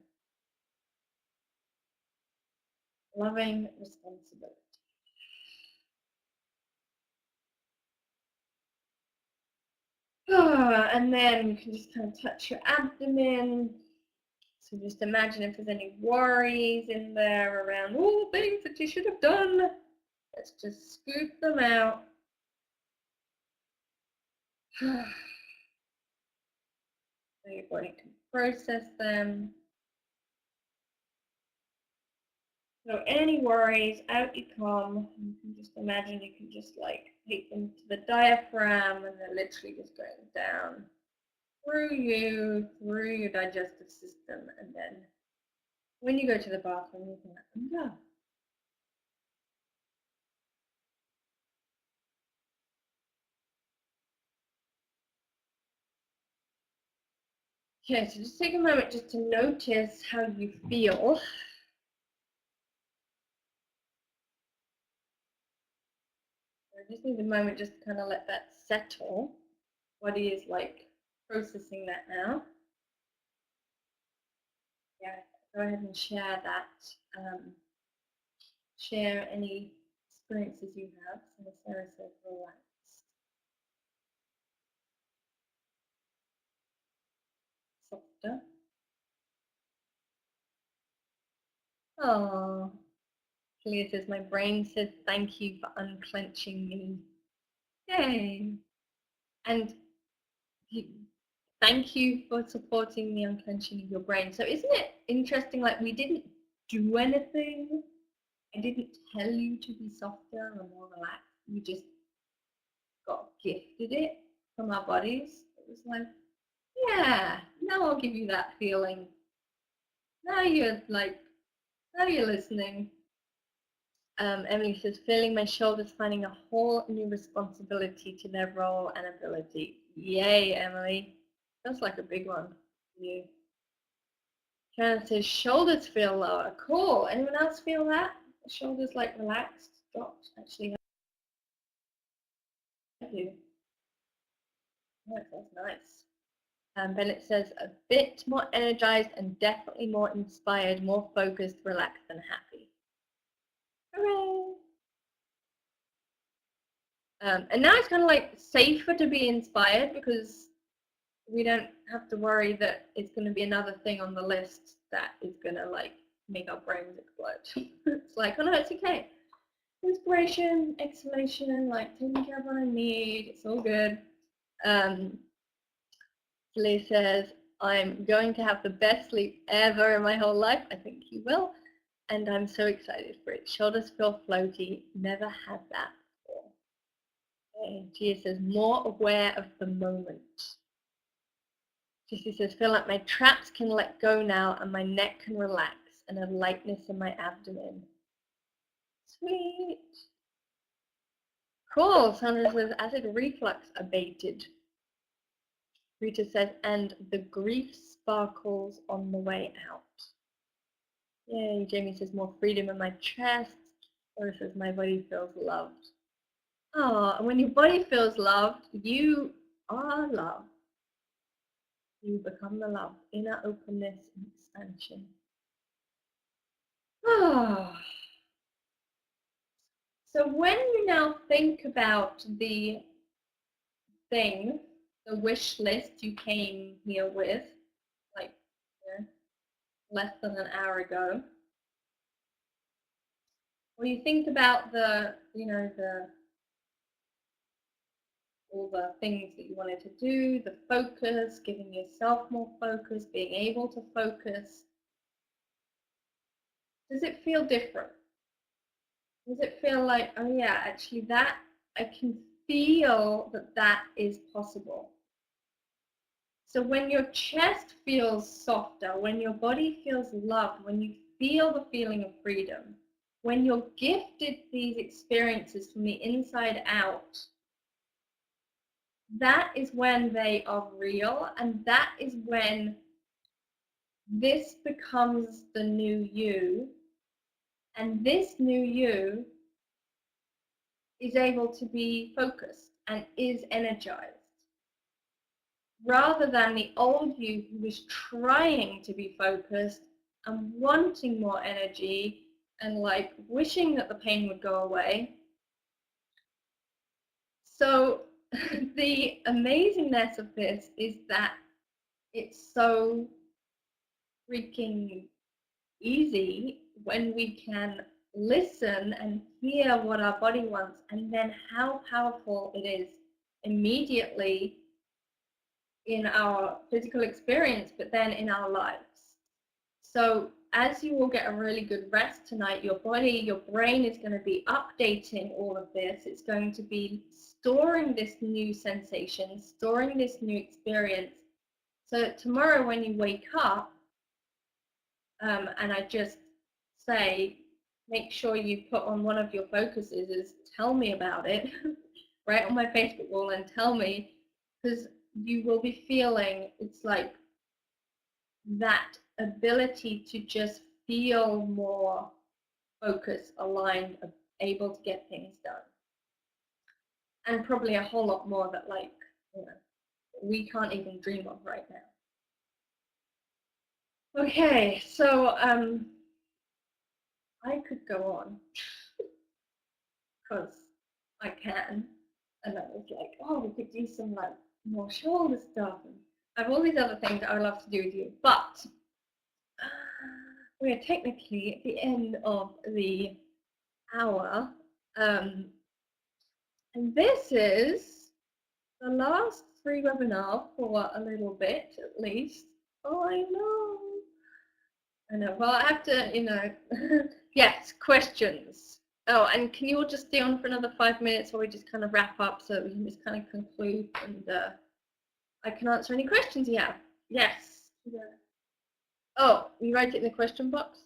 Loving responsibility. And then you can just kind of touch your abdomen. So just imagine if there's any worries in there around all the things that you should have done. Let's just scoop them out. So your body can process them. So any worries, out you come. You can just imagine you can just like take them to the diaphragm and they're literally just going down through you, through your digestive system, and then when you go to the bathroom, you can let them go. Okay, so just take a moment just to notice how you feel. I just need a moment just to kind of let that settle. Body is like processing that now. Yeah, go ahead and share that. Share any experiences you have. So Sarah says relax. Softer. Oh, Julia says, my brain says thank you for unclenching me. Yay. And thank you for supporting the unclenching of your brain. So isn't it interesting, like we didn't do anything. I didn't tell you to be softer or more relaxed. We just got gifted it from our bodies. It was like, yeah, now I'll give you that feeling. Now you're listening. Emily says, feeling my shoulders, finding a whole new responsibility to their role and ability. Yay, Emily. That's like a big one for you. Karen says, shoulders feel lower. Cool. Anyone else feel that? The shoulders like relaxed, dropped. Actually, I do. That's nice. Bennett says, a bit more energized and definitely more inspired, more focused, relaxed, and happy. Hooray! And now it's kind of like safer to be inspired because we don't have to worry that it's going to be another thing on the list that is going to like make our brains explode. It's like, oh no, it's okay. Inspiration, exhalation, like taking care of what I need. It's all good. Lee says, I'm going to have the best sleep ever in my whole life. I think you will. And I'm so excited for it. Shoulders feel floaty. Never had that before. Okay. Gia says, more aware of the moment. Jessie says, feel like my traps can let go now and my neck can relax and a lightness in my abdomen. Sweet. Cool. Sandra says, acid reflux abated. Rita says, and the grief sparkles on the way out. Yay. Jamie says, more freedom in my chest. Laura says, my body feels loved. Oh, and when your body feels loved, you are loved. You become the love, inner openness and expansion. Oh. So when you now think about the thing, the wish list you came here with, like less than an hour ago, when you think about all the things that you wanted to do, the focus, giving yourself more focus, being able to focus, does it feel different? Does it feel like, oh yeah, actually that, I can feel that that is possible? So when your chest feels softer, when your body feels loved, when you feel the feeling of freedom, when you're gifted these experiences from the inside out, that is when they are real, and that is when this becomes the new you, and this new you is able to be focused and is energized, rather than the old you who was trying to be focused and wanting more energy and like wishing that the pain would go away. So the amazingness of this is that it's so freaking easy when we can listen and hear what our body wants, and then how powerful it is immediately in our physical experience, but then in our lives. So as you will get a really good rest tonight, your body, your brain is going to be updating all of this. It's going to be storing this new sensation, storing this new experience. So that tomorrow when you wake up, and I just say, make sure you put on one of your focuses is tell me about it, right on my Facebook wall and tell me, because you will be feeling it's like that ability to just feel more focused, aligned, able to get things done. And probably a whole lot more that, like, you know, we can't even dream of right now. Okay, so I could go on because I can. And I was like, oh, we could do some like more shoulder stuff. And I have all these other things I would love to do with you, but we are technically at the end of the hour. And this is the last free webinar for a little bit, at least. Oh, I know. Well, I have to, you know, yes, questions. Oh, and can you all just stay on for another 5 minutes while we just kind of wrap up so we can just kind of conclude and I can answer any questions you have. Yes. Yeah. Oh, you write it in the question box?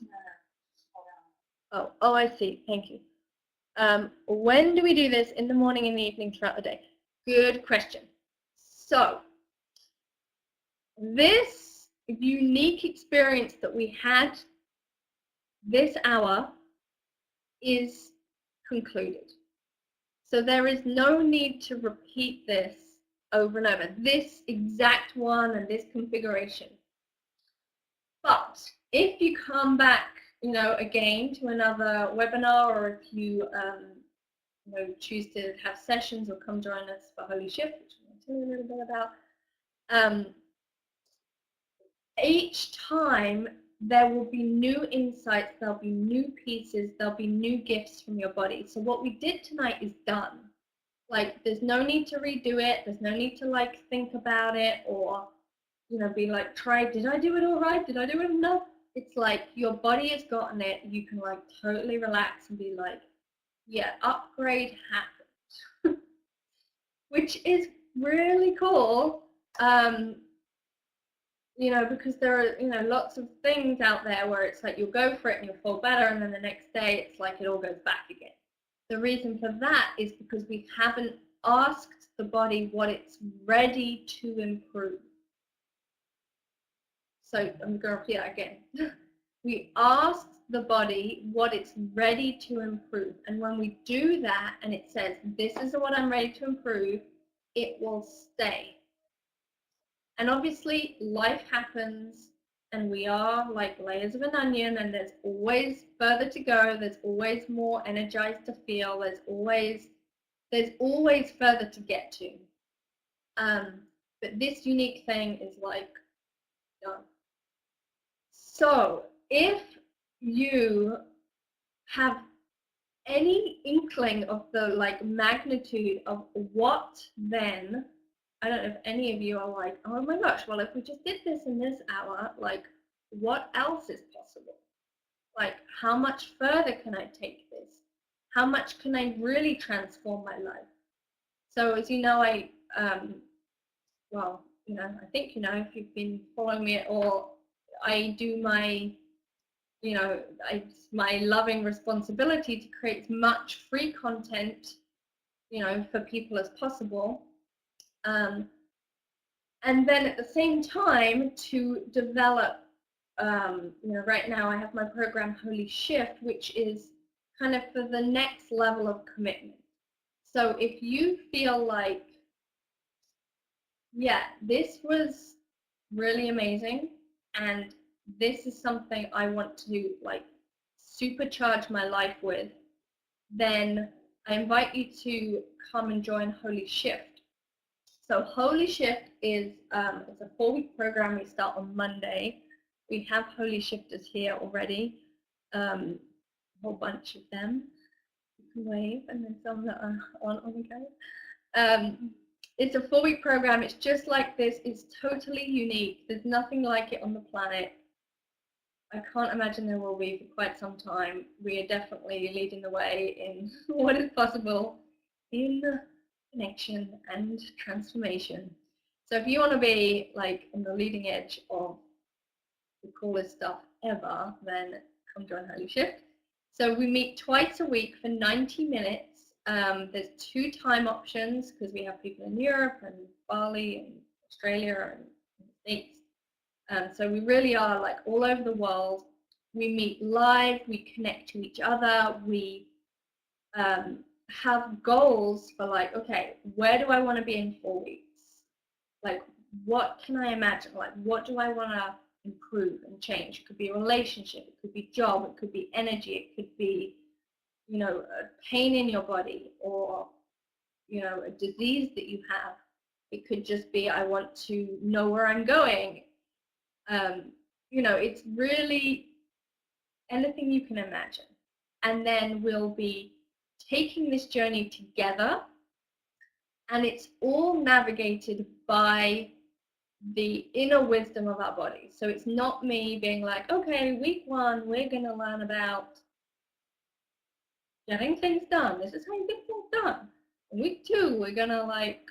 No. Oh, I see. Thank you. When do we do this? In the morning, in the evening, throughout the day? Good question. So, this unique experience that we had this hour is concluded. So there is no need to repeat this over and over, this exact one and this configuration. But if you come back, you know, again to another webinar, or if you, you know, choose to have sessions or come join us for Holy Shift, which I'm going to tell you a little bit about, each time there will be new insights, there'll be new pieces, there'll be new gifts from your body. So what we did tonight is done. Like, there's no need to redo it. There's no need to like think about it or, you know, be like, did I do it all right? Did I do it enough? It's like your body has gotten it. You can like totally relax and be like, yeah, upgrade happened, which is really cool. You know, because there are, you know, lots of things out there where it's like you'll go for it and you'll feel better, and then the next day it's like it all goes back again. The reason for that is because we haven't asked the body what it's ready to improve. So I'm going to repeat that again. We asked the body what it's ready to improve. And when we do that and it says, this is what I'm ready to improve, it will stay. And obviously life happens and we are like layers of an onion, and there's always further to go. There's always more energized to feel. There's always further to get to. But this unique thing is like done. So if you have any inkling of the like magnitude of what then, I don't know if any of you are like, oh my gosh, well, if we just did this in this hour, like what else is possible? Like, how much further can I take this? How much can I really transform my life? So as you know, well, you know, I think you know if you've been following me at all, I do my, you know, it's my loving responsibility to create as much free content, you know, for people as possible. And then at the same time to develop, you know, right now I have my program Holy Shift, which is kind of for the next level of commitment. So if you feel like, yeah, this was really amazing, and this is something I want to like supercharge my life with, then I invite you to come and join Holy Shift. So Holy Shift is it's a 4-week program. We start on Monday. We have Holy Shifters here already, a whole bunch of them. You can wave, and then some that are on the go. It's a 4-week program. It's just like this. It's totally unique. There's nothing like it on the planet. I can't imagine there will be for quite some time. We are definitely leading the way in what is possible in connection and transformation. So if you want to be like on the leading edge of the coolest stuff ever, then come join Holy Shift. So we meet twice a week for 90 minutes. There's 2 time options because we have people in Europe and Bali and Australia and the States. So we really are like all over the world. We meet live, we connect to each other, we have goals for like, okay, where do I want to be in 4 weeks? Like, what can I imagine? Like, what do I want to improve and change? It could be a relationship, it could be job, it could be energy, it could be, you know, a pain in your body, or, you know, a disease that you have. It could just be, I want to know where I'm going. You know, it's really anything you can imagine. And then we'll be taking this journey together, and it's all navigated by the inner wisdom of our body. So it's not me being like, okay, week 1, we're going to learn about getting things done. This is how you get things done. And week 2, we're going to like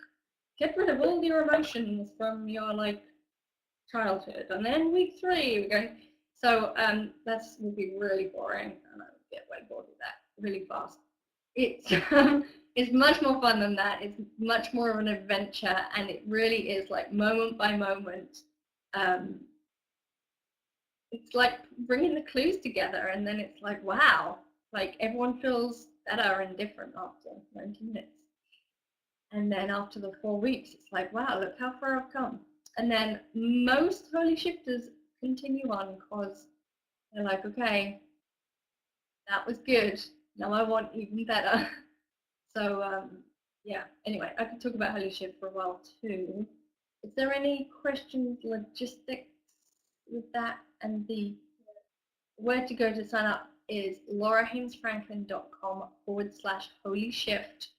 get rid of all your emotions from your like childhood. And then week 3, we're going. So that will be really boring, and I would get way bored with that really fast. It's much more fun than that. It's much more of an adventure, and it really is like moment by moment. It's like bringing the clues together, and then it's like, wow, like everyone feels better and different after 90 minutes. And then after the 4 weeks, it's like, wow, look how far I've come. And then most Holy Shifters continue on because they're like, okay, that was good. Now I want even better. So yeah, anyway, I could talk about Holy Shift for a while too. Is there any questions, logistics with that? And the where to go to sign up is laurahainesfranklin.com/holy shift.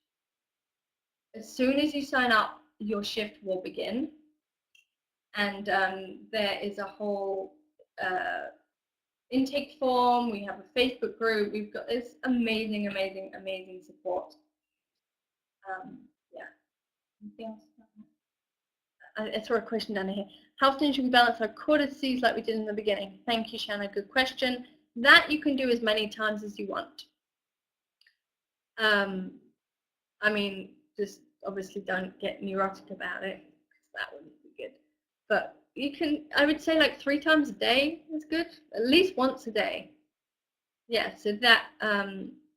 As soon as you sign up, your shift will begin. And there is a whole intake form. We have a Facebook group. We've got this amazing, amazing, amazing support. Yeah. Anything else? I saw a question down here. How often should we balance our cortices like we did in the beginning? Thank you, Shanna. Good question. That you can do as many times as you want. I mean, just obviously don't get neurotic about it, because that wouldn't be good. But you can, I would say like 3 times a day is good, at least once a day. Yeah, so that,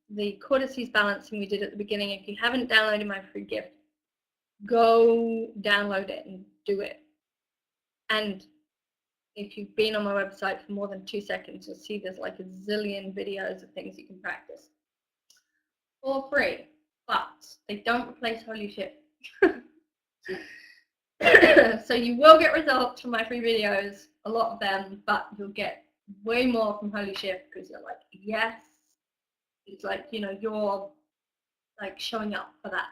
the cortices balancing we did at the beginning, if you haven't downloaded my free gift, go download it and do it. And if you've been on my website for more than 2 seconds, you'll see there's like a zillion videos of things you can practice for free, but they don't replace Holy Shift. So you will get results from my free videos, a lot of them, but you'll get way more from Holy Shift because you're like, yes, it's like, you know, you're like showing up for that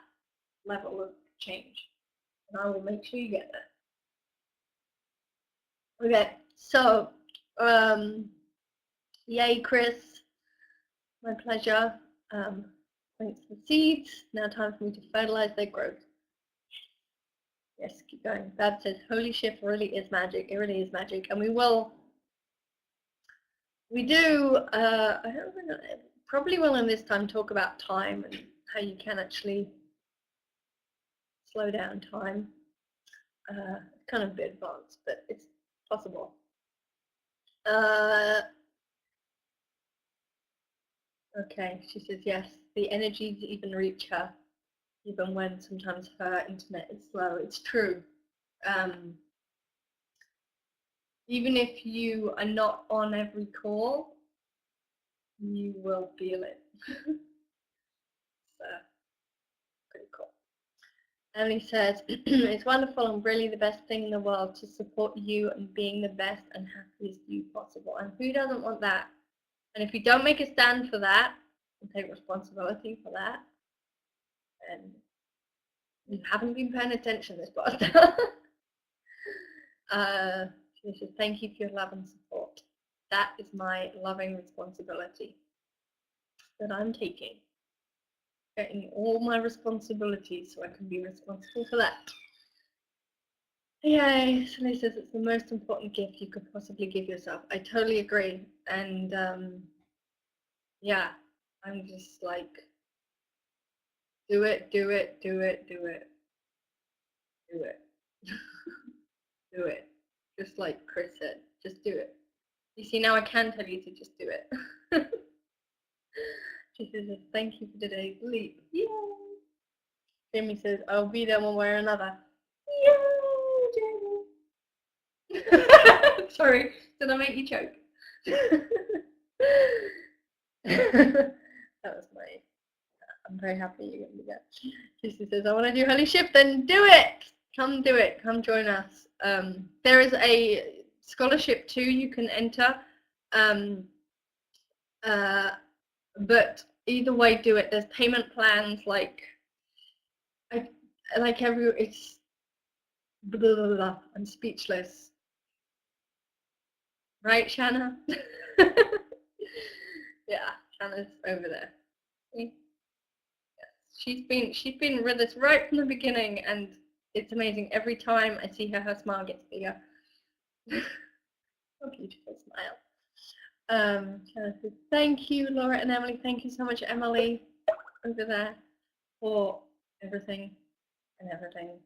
level of change, and I will make sure you get there. Okay, so yay, Chris, my pleasure. Thanks for the seeds. Now time for me to fertilize their growth. Yes, keep going. Bab says, Holy Shift really is magic. It really is magic. And we do, I don't know, probably will in this time talk about time and how you can actually slow down time. Kind of a bit advanced, but it's possible. Okay, she says, yes, the energies even reach her, even when sometimes her internet is slow. It's true. Even if you are not on every call, you will feel it. So, pretty cool. Emily says, it's wonderful and really the best thing in the world to support you and being the best and happiest you possible. And who doesn't want that? And if you don't make a stand for that and take responsibility for that, then you haven't been paying attention this past. She says, thank you for your love and support. that is my loving responsibility that I'm taking. Getting all my responsibilities so I can be responsible for that. Yay, Sally says it's the most important gift you could possibly give yourself. I totally agree. And yeah, I'm just like, do it, do it, do it, do it, do it. Do it. Just like Chris said, just do it. You see, now I can tell you to just do it. She says, thank you for today's leap. Yay! Jamie says, I'll be there one way or another. Yay, Jamie! Sorry, did I make you choke? That was my, I'm very happy you're going to do that. She says, I want to do Holy Shift, then do it! Come do it, come join us. There is a scholarship too you can enter. But either way, do it. There's payment plans like it's blah, blah, blah. I'm speechless. Right, Shanna? Yeah, Shanna's over there. Yes. She's been with us right from the beginning, and it's amazing. Every time I see her, her smile gets bigger. A beautiful smile. Shanna says, thank you, Laura and Emily. Thank you so much, Emily, over there, for everything and everything.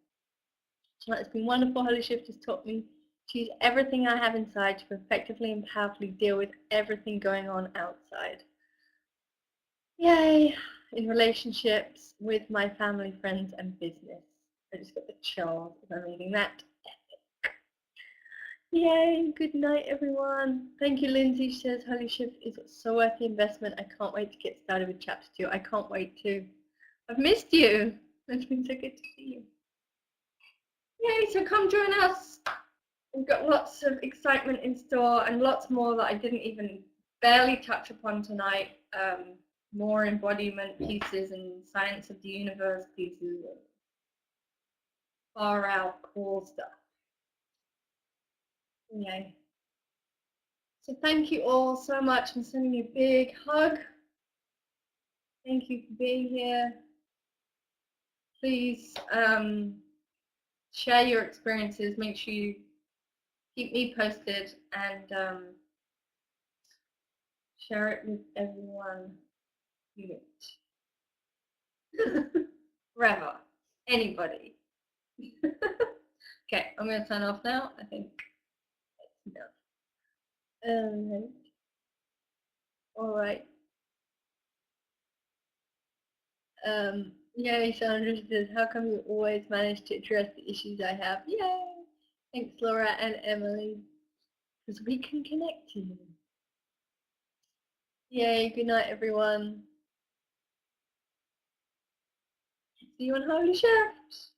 It's been wonderful. Holy Shift has taught me to use everything I have inside to effectively and powerfully deal with everything going on outside. Yay! In relationships with my family, friends, and business. I just got the chills as I'm reading that. Yay! Good night, everyone. Thank you, Lindsay. She says Holy Shift is so worth the investment. I can't wait to get started with chapter 2. I can't wait to. I've missed you. It's been so good to see you. Yay, so come join us. We've got lots of excitement in store and lots more that I didn't even barely touch upon tonight. More embodiment pieces and science of the universe pieces, far out cool stuff. Yay. So thank you all so much. I'm sending you a big hug. Thank you for being here. Please share your experiences. Make sure you keep me posted and share it with everyone you meet. Forever. Anybody. Okay, I'm going to sign off now. I think that's enough. Alright. Yay, Sandra says, how come you always manage to address the issues I have? Yay! Thanks, Laura and Emily. Because we can connect to you. Yay, good night, everyone. See you on Holy Shift.